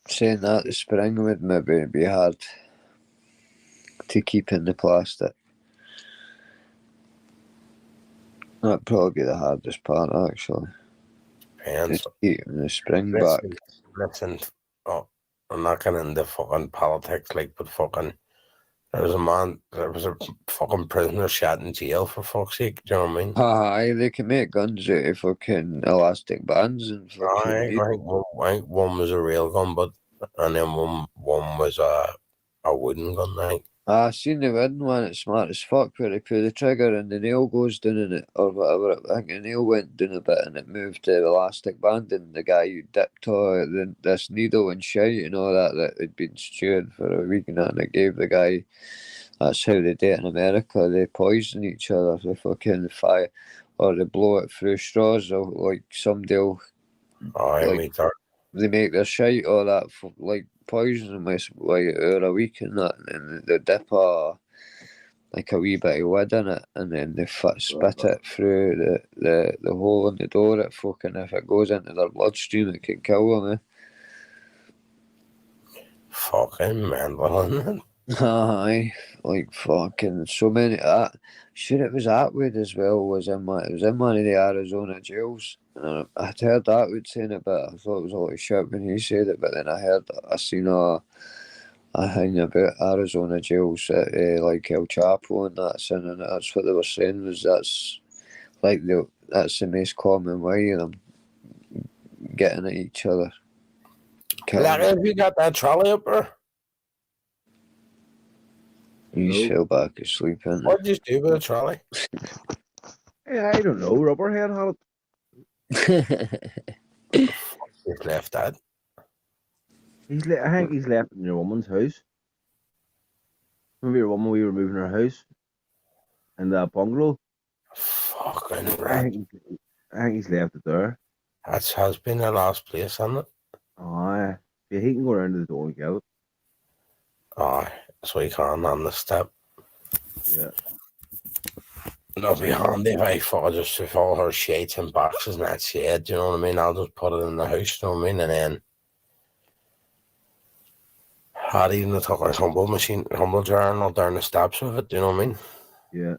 Saying that, the spring would maybe be hard to keep in the plastic. That'd probably be the hardest part, actually. Depends. Keeping the spring back. Listen, I'm not getting into fucking politics, like, but fucking... There was a fucking prisoner shot in jail, for fuck's sake, do you know what I mean? Aye, they can make guns out of fucking elastic bands and fucking... I think one was a real gun, and then one was a wooden gun, I think. I seen the wooden one, it's smart as fuck, where they pull the trigger and the nail goes down in it, or whatever. I think the nail went down a bit and it moved to the elastic band, and the guy who dipped this needle and shite and all that had been stewed for a week and that, and it gave the guy... That's how they do it in America. They poison each other with fucking fire, or they blow it through straws, or like somebody'll... They make their shite or that, like, poison them with like over a week and that, and they dip like a wee bit of wood in it, and then they spit it through the hole in the door. It fucking, if it goes into their bloodstream, it can kill them. Fucking mental, isn't it? Aye, like fucking so many. Sure, it was Atwood as well. It was in one of the Arizona jails. I'd heard Atwood saying it, but I thought it was a lot of shit when he said it. But then I seen a thing about Arizona jails that like El Chapo and that's in, and that's what they were saying was that's the most common way of them getting at each other. Have you got that trolley up there? You fell back asleep, innit? What did you do with the trolley? Yeah, I don't know. Rubberhead had it. He's left that. I think he's left in your woman's house. Remember your woman? We were moving her house in that bungalow. Fucking right. I think he's left it there. That has been the last place, hasn't it? Aye. Yeah, he can go around to the door and get it. Aye. So he can on the step. Yeah. It'll be handy if all her shades and boxes and that shit, you know what I mean? I'll just put it in the house, you know what I mean? And then had even took our humble jar and all down the steps with it, you know what I mean? Yeah.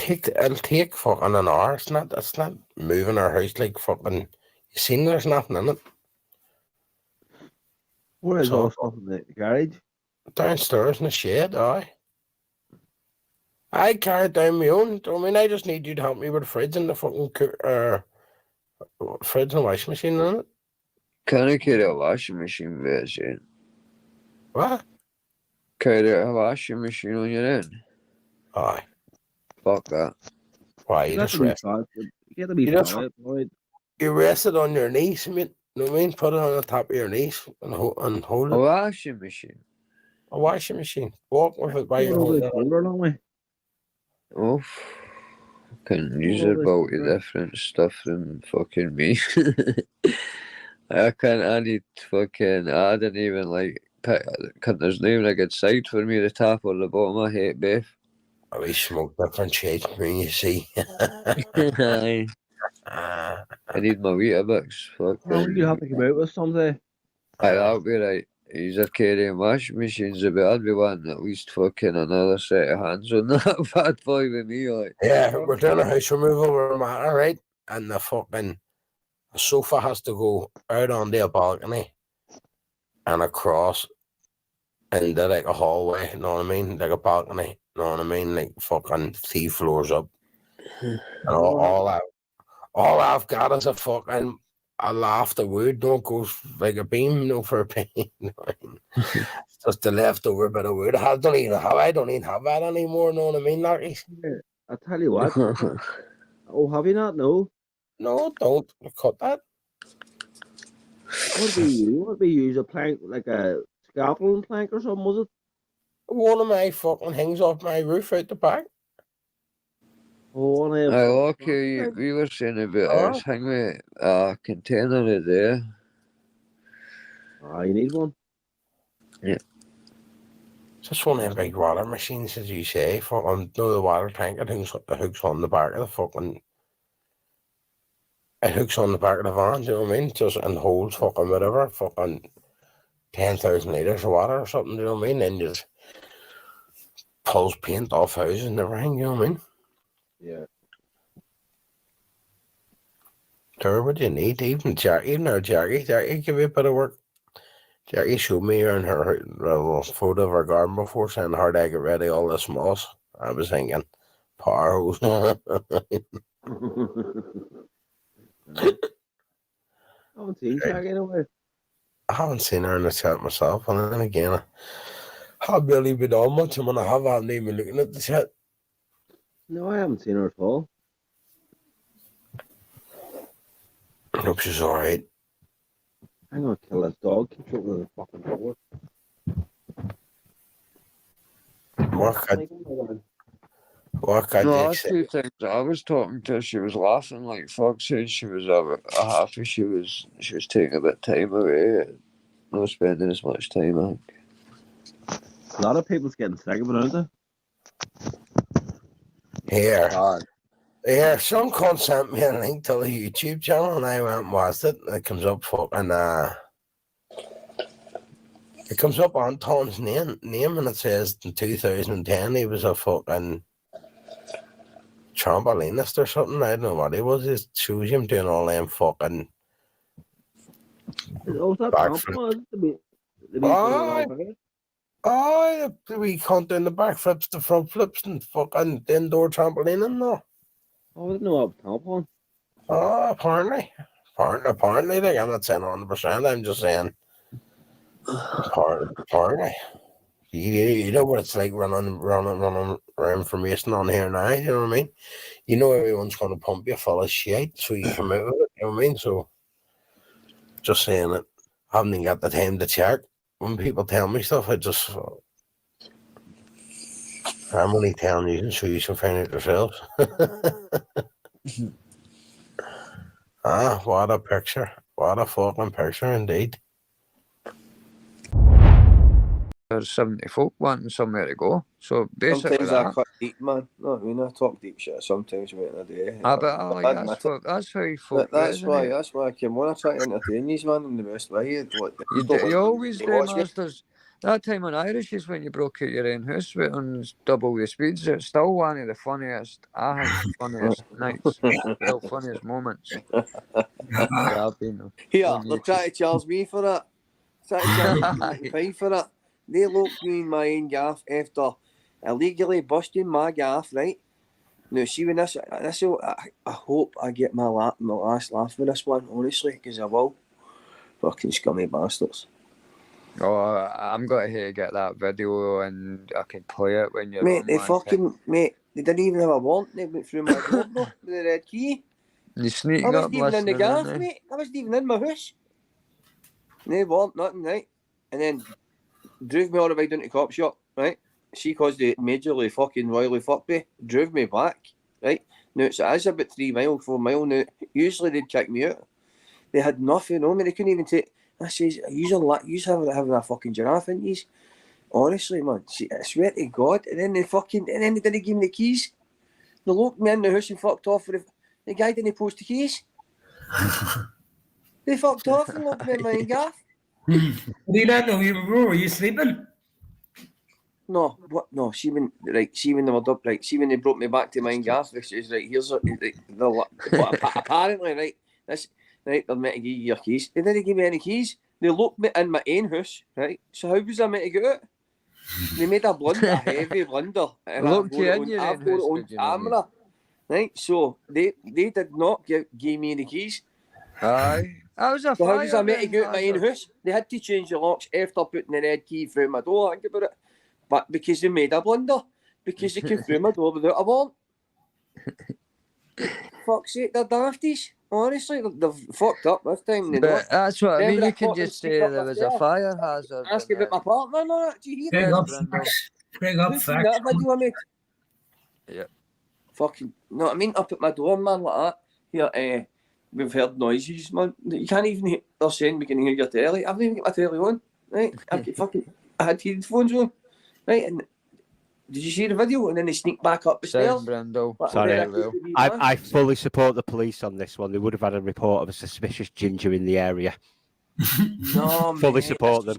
It'll take fucking an hour. It's not moving our house like fucking, you seen there's nothing in it. Where is all stuff in the garage? Downstairs in the shed, aye. I carry it down my own. I mean, I just need you to help me with the fridge and the fucking fridge and washing machine in it. Can I carry a washing machine with it? What? Carry a washing machine on your own? Aye. Fuck that. Why, you just rest. You rest it on your knees, you know what I mean? Put it on the top of your knees and hold it. A washing machine? A washing machine. Walk with it by your holding. Oh, can use about different stuff than fucking me. I didn't even like pick, there's not even a good side for me, the top or the bottom. I hate both. We smoke different shades when you see. I need my Weetabix. You have to come out with someday. That'll be right. He's a carrying washing machines, but I'd be wanting at least fucking another set of hands on that bad boy with me. Like. Yeah, we're doing a house removal, we're matter, right? and the sofa has to go out onto a balcony and across into like a hallway, you know what I mean? Like a balcony, you know what I mean? Like fucking 3 floors up. And all I've got is a loft of wood, don't go like a beam, no, for a beam. You know what I mean? It's just the leftover bit of wood. I don't even have that anymore, you know what I mean, Larky? Yeah, I tell you what. Oh, have you not? No. No, don't cut that. What do you use? A plank, like a scaffolding plank or something, was it? One of my fucking hangs off my roof out the back. Oh, one of Okay, we were saying about ours. Hang with a container of there. You need one. Yeah. Just one of them big water machines, as you say. Fucking the water tank. It hooks on the back of the fucking. It hooks on the back of the van. Do you know what I mean? Just and holds fucking whatever, fucking 10,000 litres of water or something. Do you know what I mean? Then just pulls paint off houses and everything. You know what I mean? Yeah. Sure, what do you need? Even our Jackie give you a bit of work. Jackie showed me her and her little photo of her garden before, saying how to get ready all this moss. I was thinking, power hose. I haven't seen Jackie in a while. I haven't seen her in the chat myself, and then again, I haven't really been on much. I mean, I haven't even been looking at the chat. No, I haven't seen her at all. I hope she's alright. I'm gonna kill this dog. Keeps opening the fucking door. What could No, you that's say? 2 things. I was talking to her, she was laughing like fuck, said she was happy she was taking a bit of time away, not spending as much time, I think. A lot of people's getting sick of it, aren't they? Here, some cunt sent me a link to the YouTube channel and I went and watched it. It comes up fucking it comes up Anton's name and it says in 2010 he was a fucking trampolinist or something. I don't know what he was. It shows him doing all them fucking backflips. The wee cunt doing the backflips, the front flips, and fucking indoor trampolining, no. Oh, I didn't know what tampon. Oh, apparently, like, I'm not saying 100%. I'm just saying, apparently. You know what it's like running information on here now. You know what I mean? You know everyone's going to pump you full of shit, so you come out with it. You know what I mean? So, just saying it. I haven't even got the time to check. When people tell me stuff, I'm only telling you so you can find it yourselves. What a picture. What a fucking picture indeed. There's 70 folk wanting somewhere to go. So basically sometimes I quite deep, man. No, I mean, I talk deep shit sometimes about in a day. That's how folk that's why I came on. I try to entertain these, man, in the best way. You always do, Masters. That time on Irish is when you broke out your own house on double the speeds. It's still one of the funniest, I think, funniest nights, still funniest moments. I've been Here, they're trying to charge me for that. Trying to charge me fine for it. They locked me in my own gaff after illegally busting my gaff, right? Now, see, when this I hope I get my last laugh with this one, honestly, because I will. Fucking scummy bastards. Oh, I'm going to get that video and I can play it when you're Mate, they didn't even have a warrant. They went through my door with the red key. You sneaking I up wasn't even in the listening, gaff, mate. I wasn't even in my house. No warrant, nothing, right? And then drove me all the way down to the cop shop, right? She caused the majorly fucking royally fucked me, drove me back, right? Now, so it's about 3 miles, 4 miles now. Usually they'd kick me out. They had nothing on me. They couldn't even take. I says, you're having a fucking giraffe in these. Honestly, man, I swear to God. And then they didn't give me the keys. They locked me in the house and fucked off. The guy didn't post the keys. They fucked off and locked me in my gaff. Did you not know you were sleeping? No, what? No, see when they were up, right? See when they brought me back to mine, Gaff. This is right. Here's but apparently, right? This right. They're meant to give you your keys. They didn't give me any keys. They locked me in my own house, right? So how was I meant to get out? They made a blunder, a heavy blunder, and I've got it on camera, right? So they did not give me any keys. Aye. That was a So fire. how was I meant to get out my own house? They had to change the locks after putting the red key through my door. Think about it. But because they made a blunder, because they came through my door without a warrant. Fuck's sake, they're dafties. Honestly, they've fucked up this time. They But that's what I mean. Remember You that can fucking just stick say up there my was a stairs? fire hazard. Ask about my partner and all that. Do you hear Big that? up facts. Big up Who's seen facts. that video I made? Yeah. Fucking, know what I mean? Up at my door, man, like that. Here, we've heard noises, man. You can't even hear. They're saying we can hear your telly. I haven't even got my telly on, right? I had headphones on, right? And did you see the video? And then they sneak back up the stairs. Sorry, I fully support the police on this one. They would have had a report of a suspicious ginger in the area. No, fully mate, support them.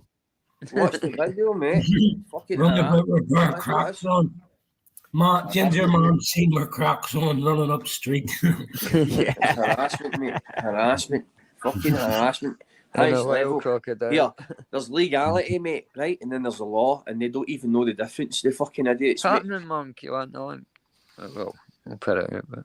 Watch the video, mate. Fucking Run hell. about with our Crocs on. Ginger man seen her Crocs on running up the street. Harassment, mate. Harassment. Fucking harassment. Highest level. Here, there's legality, mate, right? And then there's the law, and they don't even know the difference. They fucking idiots, mate. Happening, monk. You want no one? Well, we'll put it out, but.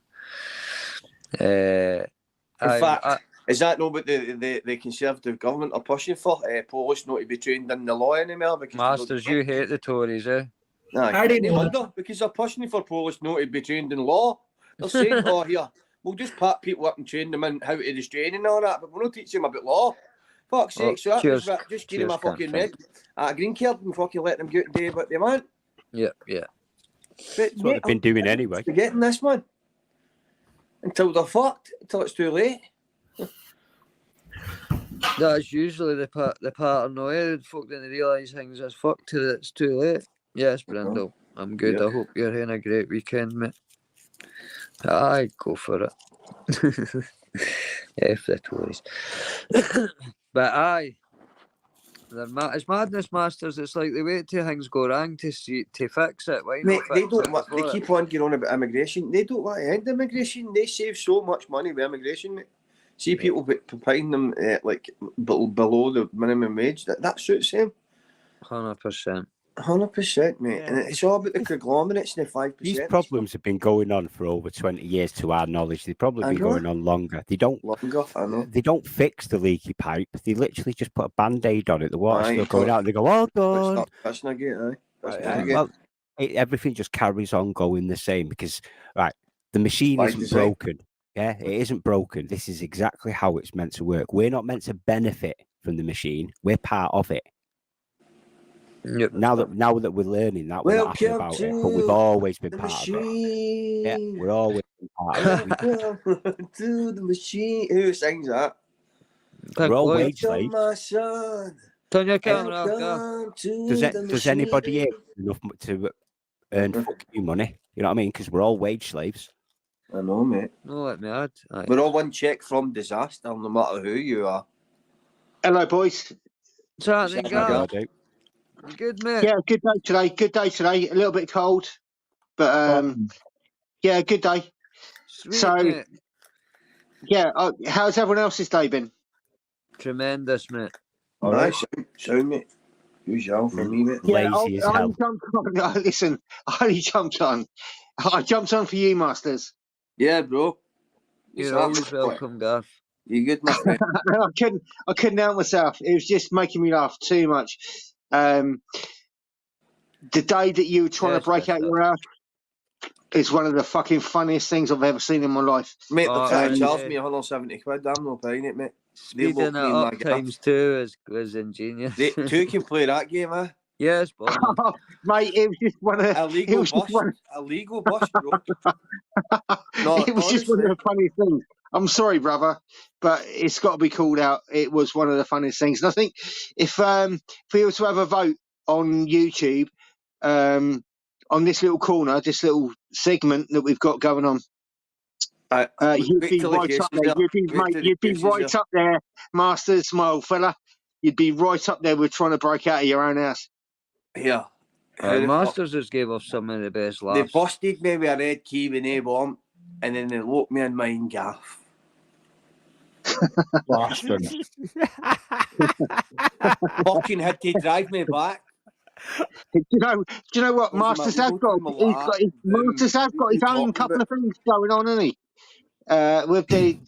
In fact, is that not what the Conservative government are pushing for? Police not to be trained in the law anymore? Because Masters, you hate the Tories, eh? Nah, no wonder, because they're pushing for police not to be trained in law. They're saying, oh, here, we'll just pat people up and train them in how to restrain and all that, but we're not teaching them about law. Fuck's sake, so that was just give them a fucking red, a green card and fucking let them go and do what they want. Yeah. But, That's what they've been doing anyway. Forgetting this, man. Until they're fucked, until it's too late. That's usually the pattern, no, eh? Folk didn't realise things is fucked till it's too late. Yes, Brindle. I'm good. Yeah. I hope you're having a great weekend, mate. Aye, go for it. F the Tories. But aye, it's madness, Masters. It's like they wait till things go wrong to fix it. Why Mate, not they fix don't it want, they before keep on going on about immigration. They don't want to end immigration. They save so much money with immigration, mate. See people paying them like below the minimum wage. That suits them. 100%. 100%, mate. And it's all about the conglomerates and the 5%. These problems have been going on for over 20 years, to our knowledge. They've probably been going on longer. They don't fix the leaky pipe. They literally just put a band-aid on it. The water's still going out, and they go, "Oh, done." That's not good, aye. Well, everything just carries on going the same because, right, the machine isn't broken. Yeah, it isn't broken. This is exactly how it's meant to work. We're not meant to benefit from the machine. We're part of it. Yep. Now that we're learning that, we're not happy about it, but we've always been part of it. Yeah, we're always been part of it. To the machine. Who sings that? We're all wage slaves. My son. Turn your camera off, Does anybody here enough to earn fucking money? You know what I mean? Because we're all wage slaves. I know, mate. No, let me add. We're all one check from disaster, no matter who you are. Hello, boys. What's happening, Gav? Good, mate. Yeah, good day today. Good day today. A little bit cold, but yeah, good day. Sweet, so, mate. yeah, how's everyone else's day been? Tremendous, mate. All right, sound, mate. Usual for me, mate. Yeah, listen, I only jumped on. I jumped on for you, Masters. Yeah, bro. You're always welcome, Gav. You good, my friend? I couldn't help myself. It was just making me laugh too much. The day that you were trying to break out your house is one of the fucking funniest things I've ever seen in my life. Mate, they're trying to charge me 170 quid. I'm not paying it, mate. Speeding it up times 2 was ingenious. Two can play that game, eh? Yes, but mate, it was just one of illegal bus, bro. No, it was just one of the funniest things. I'm sorry, brother, but it's got to be called out. It was one of the funniest things, and I think if we were to have a vote on YouTube, on this little corner, this little segment that we've got going on, you'd be right up there. You'd be right up there, Masters, my old fella. You'd be right up there with trying to break out of your own house. Yeah. How the Masters just gave off some of the best They laughs. busted me with a red key with no bomb, and then they locked me in mine gaff. Bastard. Fucking had to drive me back. Do you know what? Masters has got his own couple of things going on, hasn't he? With the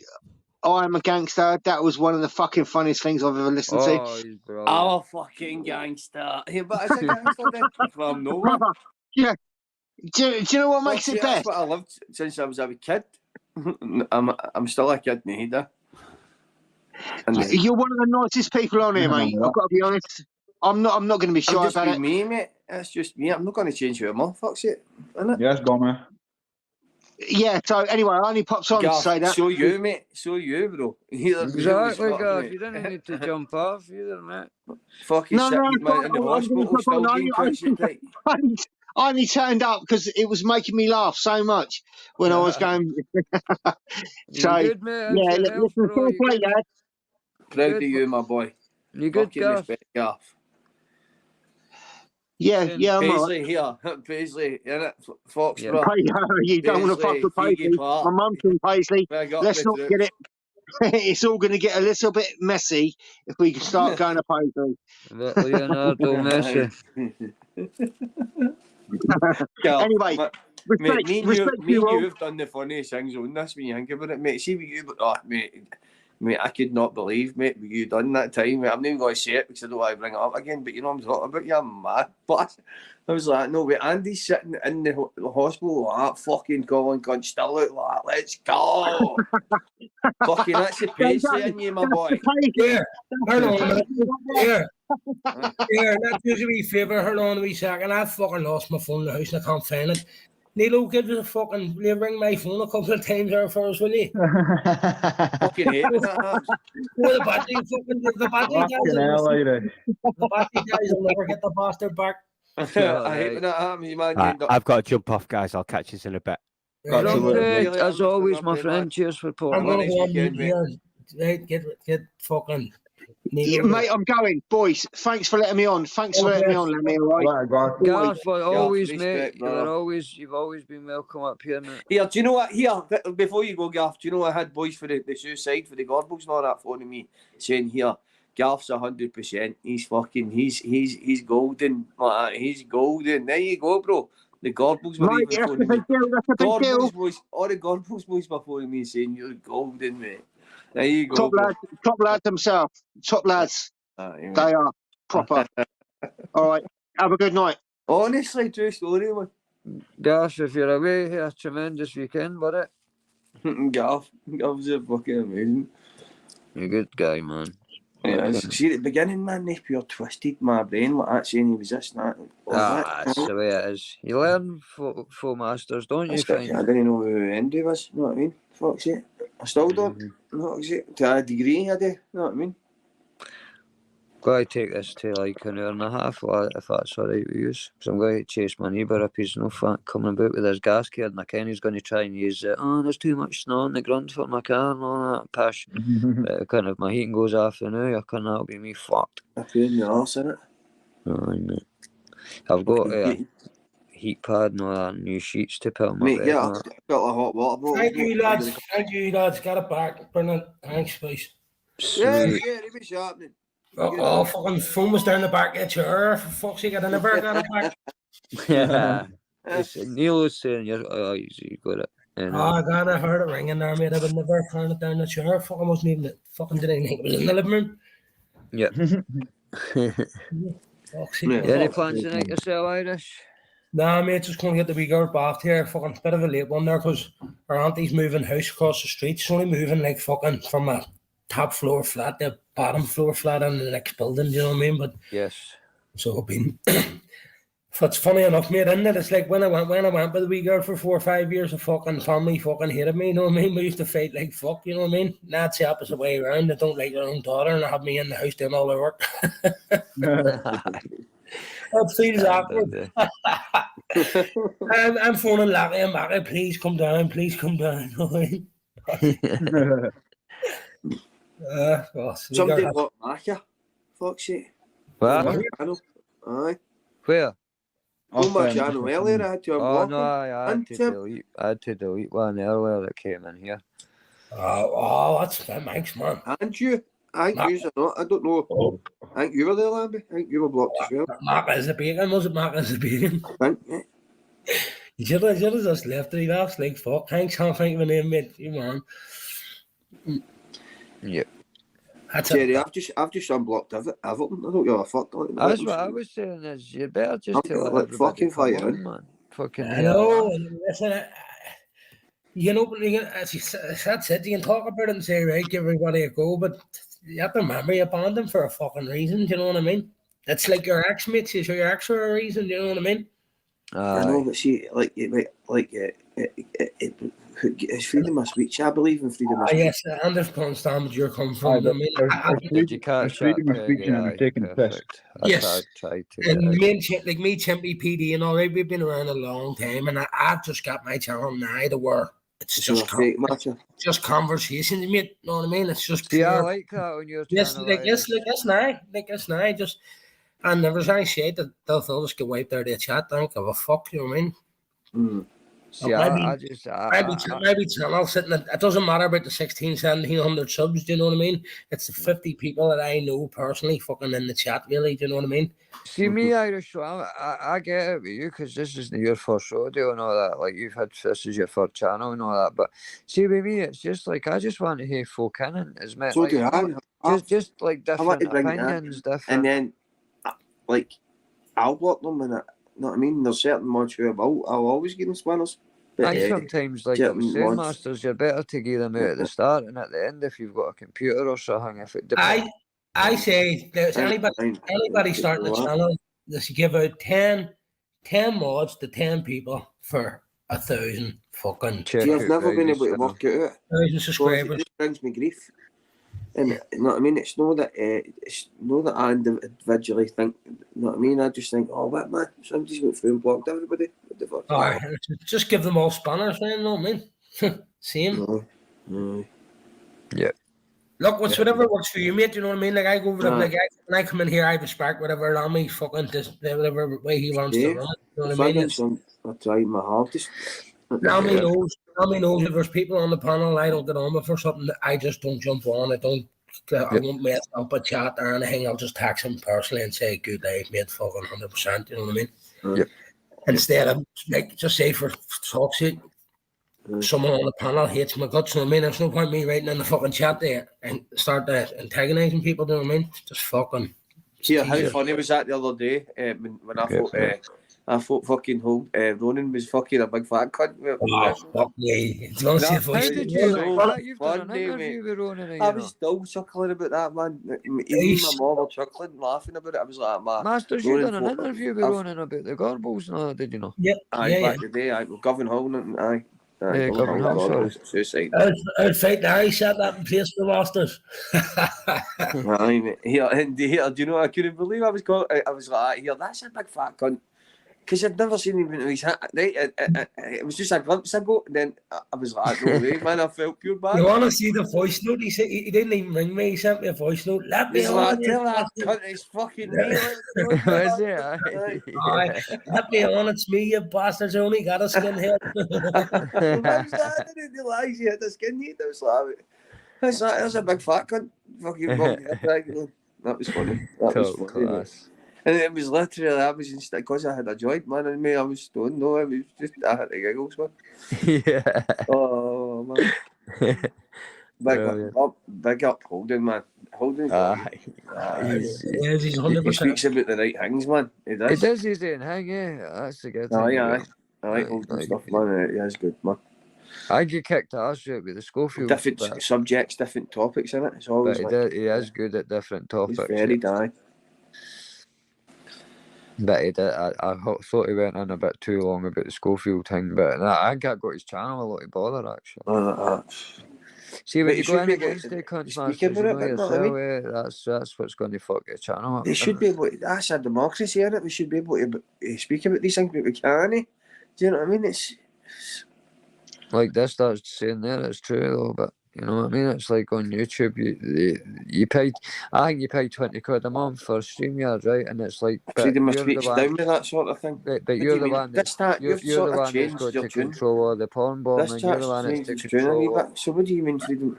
I Am a Gangster, that was one of the fucking funniest things I've ever listened to. He's brilliant. I'm a fucking gangster. Yeah, but it's a gangster then from nowhere. Brother, yeah. Do you know what makes it That's best? what I loved since I was a wee kid. I'm still a kid neither. You're one of the nicest people on here, mate. I've got to be honest. I'm not going to be shy just about be it. me, mate. That's just me. I'm not going to change who I'm. Fuck's it, innit? Yes, Gomer. Yeah. So anyway, I only popped on to say that. So you, mate. So you, bro. Exactly, Gav. You didn't need to jump off either, mate. Fucking No, sitting no, in the hospital, still getting crutches, right? I only turned up because it was making me laugh so much when I was going. So You good, mate? yeah, How's your health, listen, bro? fair You play, good? lad. Proud of you, my boy. You good, Fucking Gav? respect, Gaff. Yeah, I'm all Paisley here. Paisley, innit? Foxborough. You don't want to fuck with Paisley. My mum's from Paisley. Let's not get it. It's all going to get a little bit messy if we start going to Paisley. Leonardo Messi. Anyway, mate, me and you all. you have done the funniest things on this when you think about it, mate. See what you, mate, I could not believe, mate, what you done that time, mate. I'm not even going to say it because I don't want to bring it up again, but you know what I'm talking about, you're mad. But I was like, no, wait, Andy's sitting in the hospital like that, fucking calling cunt still out like that, let's go. Fucking, that's the Paisley in you, my boy. Yeah, hold on a minute. Yeah. Yeah, that does a wee favour. Hold on a wee second. I fucking lost my phone in the house and I can't find it. Nilo, give us a fucking, will you ring my phone a couple of times there for us, will you? Fucking hate that. Well, the battery guys will never get the bastard back. I hate when that happens, man. Right, I've got to jump off, guys. I'll catch you in a bit. As always, my friend. Cheers for I'm putting going to go on mute here. Right, get fucking... Yeah, mate, I'm going. Boys, thanks for letting me on. Thanks for letting me on, Lemmy, all right? Garth, always, respect, mate. You've always been welcome up here, mate. Here, do you know what? Here, before you go, Gaff, do you know I had boys for the suicide for the Gorbals and all that phoning me saying here, Gaff's 100%. He's fucking, he's golden. He's golden. There you go, bro. The Gorbals were Mate, even that's phoning a big deal. That's a big deal. boys, all the Gorbals boys were phoning me saying you're golden, mate. There you go, Top lads themselves. Top lads. They are proper. All right. Have a good night. Honestly, true story, man. Garth, if you're away here, tremendous weekend, buddy. Gaff's a fucking amazing. You're a good guy, man. Yeah, see at the beginning, man, they pure twisted my brain like that, saying he was this and that. That's the way it is. You learn for masters, don't you? I didn't know who Andy was, you know what I mean? Fuck's it. I still don't. Fuck's it. To a degree, I do, you know what I mean? Going to take this to like an hour and a half, if that's alright with you. Because I'm going to chase my neighbour up. He's no fat coming about with his gas card, and I ken he's going to try and use it. Oh, there's too much snow on the ground for my car and all that pish. Kind of my heating goes off now, I can that'll be me fucked. I feel in the arse, innit? Mate. I've got a heat pad and all that, new sheets to put on my bed. Yeah, I've got a hot water bottle. Thank you, lads. Got it back. Brilliant. Thanks, please. Yeah, it'll be sharpening. Oh, fucking phone was down the back of the chair. For fuck's sake, I never got it back. Yeah. Neil was saying you got it. I heard it ringing there, mate. I would never turn it down the chair. Fucking wasn't even fucking didn't think it was in the living room. Yeah. Any plans tonight to sell Irish? Nah, mate, just going to get the wee girl bathed here. Fucking bit of a late one there because our auntie's moving house across the street. She's only moving like fucking from a top floor flat to bottom floor flat in the next building, do you know what I mean? But yes. So I've been it's funny enough, mate, isn't it? It's like when I went with the wee girl for 4 or 5 years, the fucking family fucking hated me, you know what I mean? We used to fight like fuck, you know what I mean? Now it's the opposite way around. They don't like their own daughter and they have me in the house doing all their work. That feels awkward. I'm phoning Larry and Marty, please come down, you know what I mean? Somebody got Macca. Fuck's sake. What? Aye. Where? On my channel earlier, I had to unblock no, I had to delete. I had to delete one earlier that came in here. That makes man. And you, I think you or not. I don't know. I think you were there, Lambie. I think you were blocked as well. Mark as a bacon, was it Mark as a bacon? You should have just left it. That's like fuck. Thanks, I think my name, mate. You man. Yeah. Jerry, I've just unblocked Everton. I don't give a fuck. That's what I was saying. Is you better just tell everybody fucking come fire, on, man. Fucking I know. And listen, you know, that's it. You can talk about it and say, right, give everybody a go, but you have to remember you banned them for a fucking reason. Do you know what I mean? It's like your ex mates. You show your ex for a reason. Do you know what I mean? I know, but see, it's freedom of speech. I believe in freedom of speech. Yes, I understand where you're coming from. I mean, freedom of speech and taking the piss. Yes, tried to. And me and Chimpy PD and all right, we've been around a long time, and I've just got my channel now to where it's just just conversations, mate. You know what I mean? It's just pure. I like that on your channel. Yes, now. Just and there was any shade that they'll just get wiped out of the chat. I don't give a fuck. You know what I mean? See, maybe channel sitting at, it doesn't matter about the 1,1700 subs, do you know what I mean? It's the 50 people that I know personally fucking in the chat, really, do you know what I mean? See, me, Irish, I get it with you because this isn't your first rodeo and all that. Like, this is your first channel and all that. But see, with me, it's just like, I just want to hear folk in and as many. So do I. Just like different opinions, different. And then, like, I'll block them and you know what I mean? There's certain mods who I'll always give them spinners. But sometimes, like I was saying, Masters, you're better to give them out at the start and at the end if you've got a computer or something. If it depends. I say there's anybody starting a channel, they should give out 10 mods to 10 people for 1,000 fucking. See, I've never been able to work it out. 1,000 subscribers. It just brings me grief. And you know what I mean? It's not that I individually think, you know what I mean? I just think, oh, what man, somebody's went through and blocked everybody. What the fuck? Just give them all spanners, man, you know what I mean? Same. Yeah. Look, whatever works for you, mate, you know what I mean? Like, I go over the, like, when I come in here, I have a spark, whatever, on me, fucking, just whatever way he wants to run it, you know what I mean? I try my hardest. Now me knows if there's people on the panel I don't get on with or something, I just don't jump on. I won't mess up a chat or anything. I'll just text him personally and say, good day, mate, fucking 100%, you know what I mean? Instead of, like, just say for talk's sake, someone on the panel hates my guts, you know what I mean? There's no point me writing in the fucking chat there and start antagonizing people, you know what I mean? Just fucking. See, how funny was that the other day when I thought... I thought fucking Ronan was fucking a big fat cunt. Oh, fuck me. Do you want to see a voice? How did you like that? You've done an interview with Ronan. I was still chuckling about that, man. Me and my mum were chuckling, laughing about it. I was like, man. Masters, you done an interview with Ronan about the Gorbals, no, did you know? Yep. Back the day, Gavin Hall, aye. Gavin Hall, suicide. I'd fight now, he set that in place for the Masters. Aye, mate. Do you know, I couldn't believe I was like, that's a big fat cunt. Because I'd never seen him in his hat. It was just a glimpse I got, and then I was like, no way, man, I felt pure bad. You want to see the voice note? He said he didn't even ring me. He sent me a voice note. Let me on. Tell that cunt it's fucking me. Let me on. It's me, you bastards. I only got a skinhead. I didn't realise he had a skinhead. I was like, that's a big fat cunt. Fucking that was funny. That was funny. Class. And it was literally, I was just because I had a joint, man, and me, I was stoned. No, it was just, I had the giggles, man. Yeah. Oh, man. Big up Holden, man. Holden. He's 100%. He speaks about the right things, man. He does. He does his own thing, yeah. That's the good thing. I like Holden stuff, man. He is good, man. I get kicked ass out with the Schofield. Different subjects, different topics in it. It's always he is good at different topics. He's very die. But he did. I thought he went on a bit too long about the Schofield thing, but I think I got his channel a lot of bother actually. See, when you go in against the cunts, that's what's going to fuck your channel up. They should be able to, that's a democracy, isn't it? We should be able to speak about these things, but we can't. Do you know what I mean? It's like this, that's saying there, it's true though, but You know what I mean? It's like on YouTube, you pay. I think you pay £20 a month for StreamYard, right? And it's like, but freedom of you're the speech one. down with that sort of thing. But What you're do the you mean? one that's You've you're sort the of one that's changed got your to tune. control all the porn bombing. This You're the chat's one that's changed to his tune a wee control. bit. So what do you mean freedom?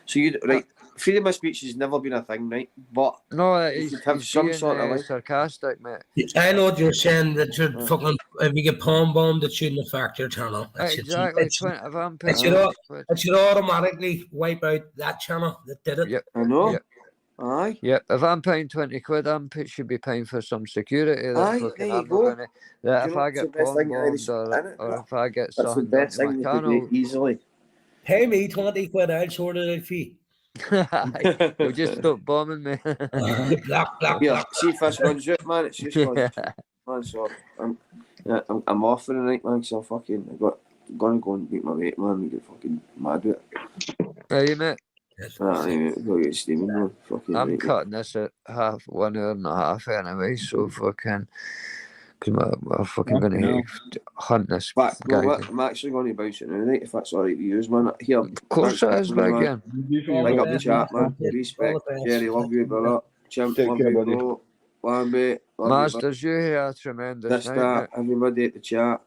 So you right? Freedom of speech has never been a thing, right? But No, you he's should have some being sort of like. sarcastic, mate. I know what you're saying. That you're fucking. If you get palm bombed, it shouldn't affect your channel. Exactly. It 20. If I'm it paying should, 20 quid. it should automatically wipe out that channel that did it. Yep. I know. Yep. Aye. Yep. If I'm paying 20 quid, should be paying for some security. That Aye, fucking there you I'm not go. gonna. That Do you if know I what's the get best porn thing? bombed or if I get That's the something done best to my thing you could do channel, easily. Pay me 20 quid, I'll sort it out for you. you'll just stop bombing me. Yeah, see if this runs out, man. It's just gone. Man, so I'm off for the night, man. So I'm gonna go and meet my mate, man. And get fucking mad with it. Hey, mate. Go get steaming, man. Fucking I'm right. cutting this at 1 hour and a half anyway, so fucking. Because we're fucking going to hunt this But guy. no, I'm actually going to bounce it now, right? If that's alright with you, man. Here, of course it is, big again. Big up the chat, man. Respect. Jerry, love you, brother. Chimp, love you, bro. Lamby, love Masters, you here, tremendous. That's that. Everybody at the chat.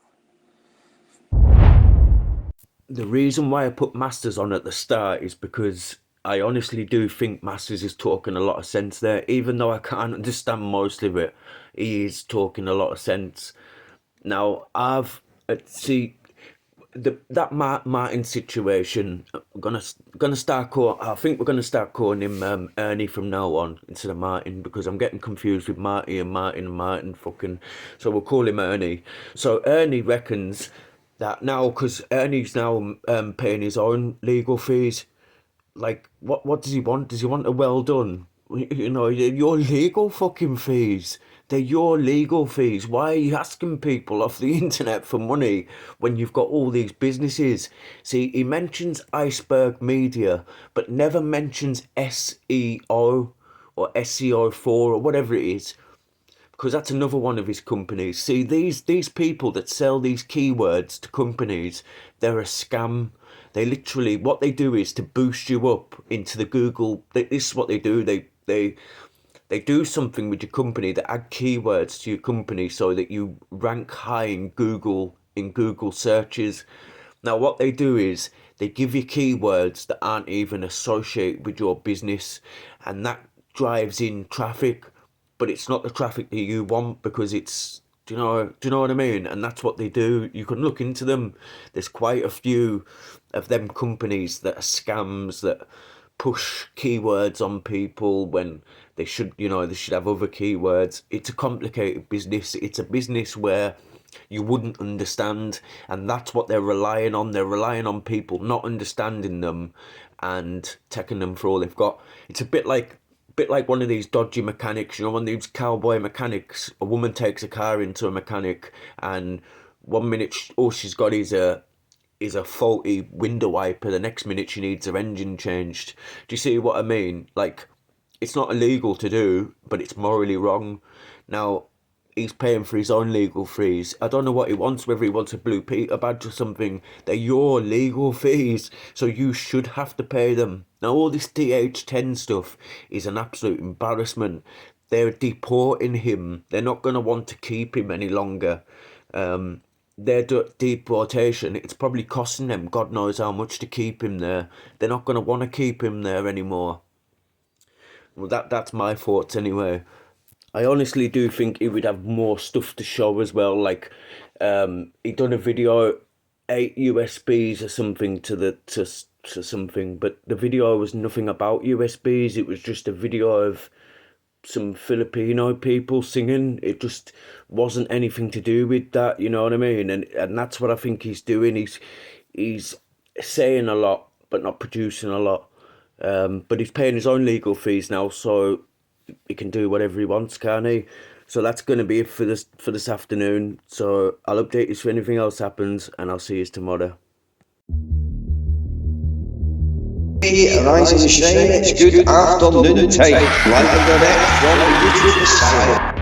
The reason why I put Masters on at the start is because I honestly do think Masters is talking a lot of sense there. Even though I can't understand most of it, he is talking a lot of sense. Now, that Martin situation. I'm gonna start I think we're gonna start calling him Ernie from now on instead of Martin, because I'm getting confused with Marty and Martin and Martin. So we'll call him Ernie. So Ernie reckons that now, because Ernie's now paying his own legal fees. Like, what does he want? Does he want a well done? You know, your legal fucking fees. They're your legal fees. Why are you asking people off the internet for money when you've got all these businesses? See, he mentions Iceberg Media, but never mentions SEO or SEO4 or whatever it is, because that's another one of his companies. See, these people that sell these keywords to companies, they're a scam. They literally, what they do is to boost you up into the Google. This is what they do. They do something with your company that add keywords to your company so that you rank high in Google searches. Now, what they do is they give you keywords that aren't even associated with your business, and that drives in traffic, but it's not the traffic that you want, because it's, do you know what I mean? And that's what they do. You can look into them. There's quite a few of them companies that are scams that push keywords on people when they should have other keywords. It's a complicated business. It's a business where you wouldn't understand, and that's what they're relying on. They're relying on people not understanding them and taking them for all they've got. It's a bit like one of these dodgy mechanics, one of these cowboy mechanics. A woman takes a car into a mechanic, and 1 minute all she's got is a faulty window wiper. The next minute she needs her engine changed. Do you see what I mean? Like, it's not illegal to do, but it's morally wrong. Now, he's paying for his own legal fees. I don't know what he wants, whether he wants a Blue Peter badge or something. They're your legal fees, so you should have to pay them. Now, all this DH10 stuff is an absolute embarrassment. They're deporting him. They're not going to want to keep him any longer. Their deportation, it's probably costing them God knows how much to keep him there. They're not going to want to keep him there anymore. Well, that's my thoughts anyway. I honestly do think he would have more stuff to show as well. Like, he done a video, 8 USBs or something to something, but the video was nothing about USBs. It was just a video of some Filipino people singing. It just wasn't anything to do with that, you know what I mean? And that's what I think he's doing. He's saying a lot but not producing a lot. But he's paying his own legal fees now, so he can do whatever he wants, can't he? So that's going to be it for this afternoon. So I'll update you if anything else happens, and I'll see you tomorrow. Rise and shine, it's good afternoon time. Live and direct from the YouTube side.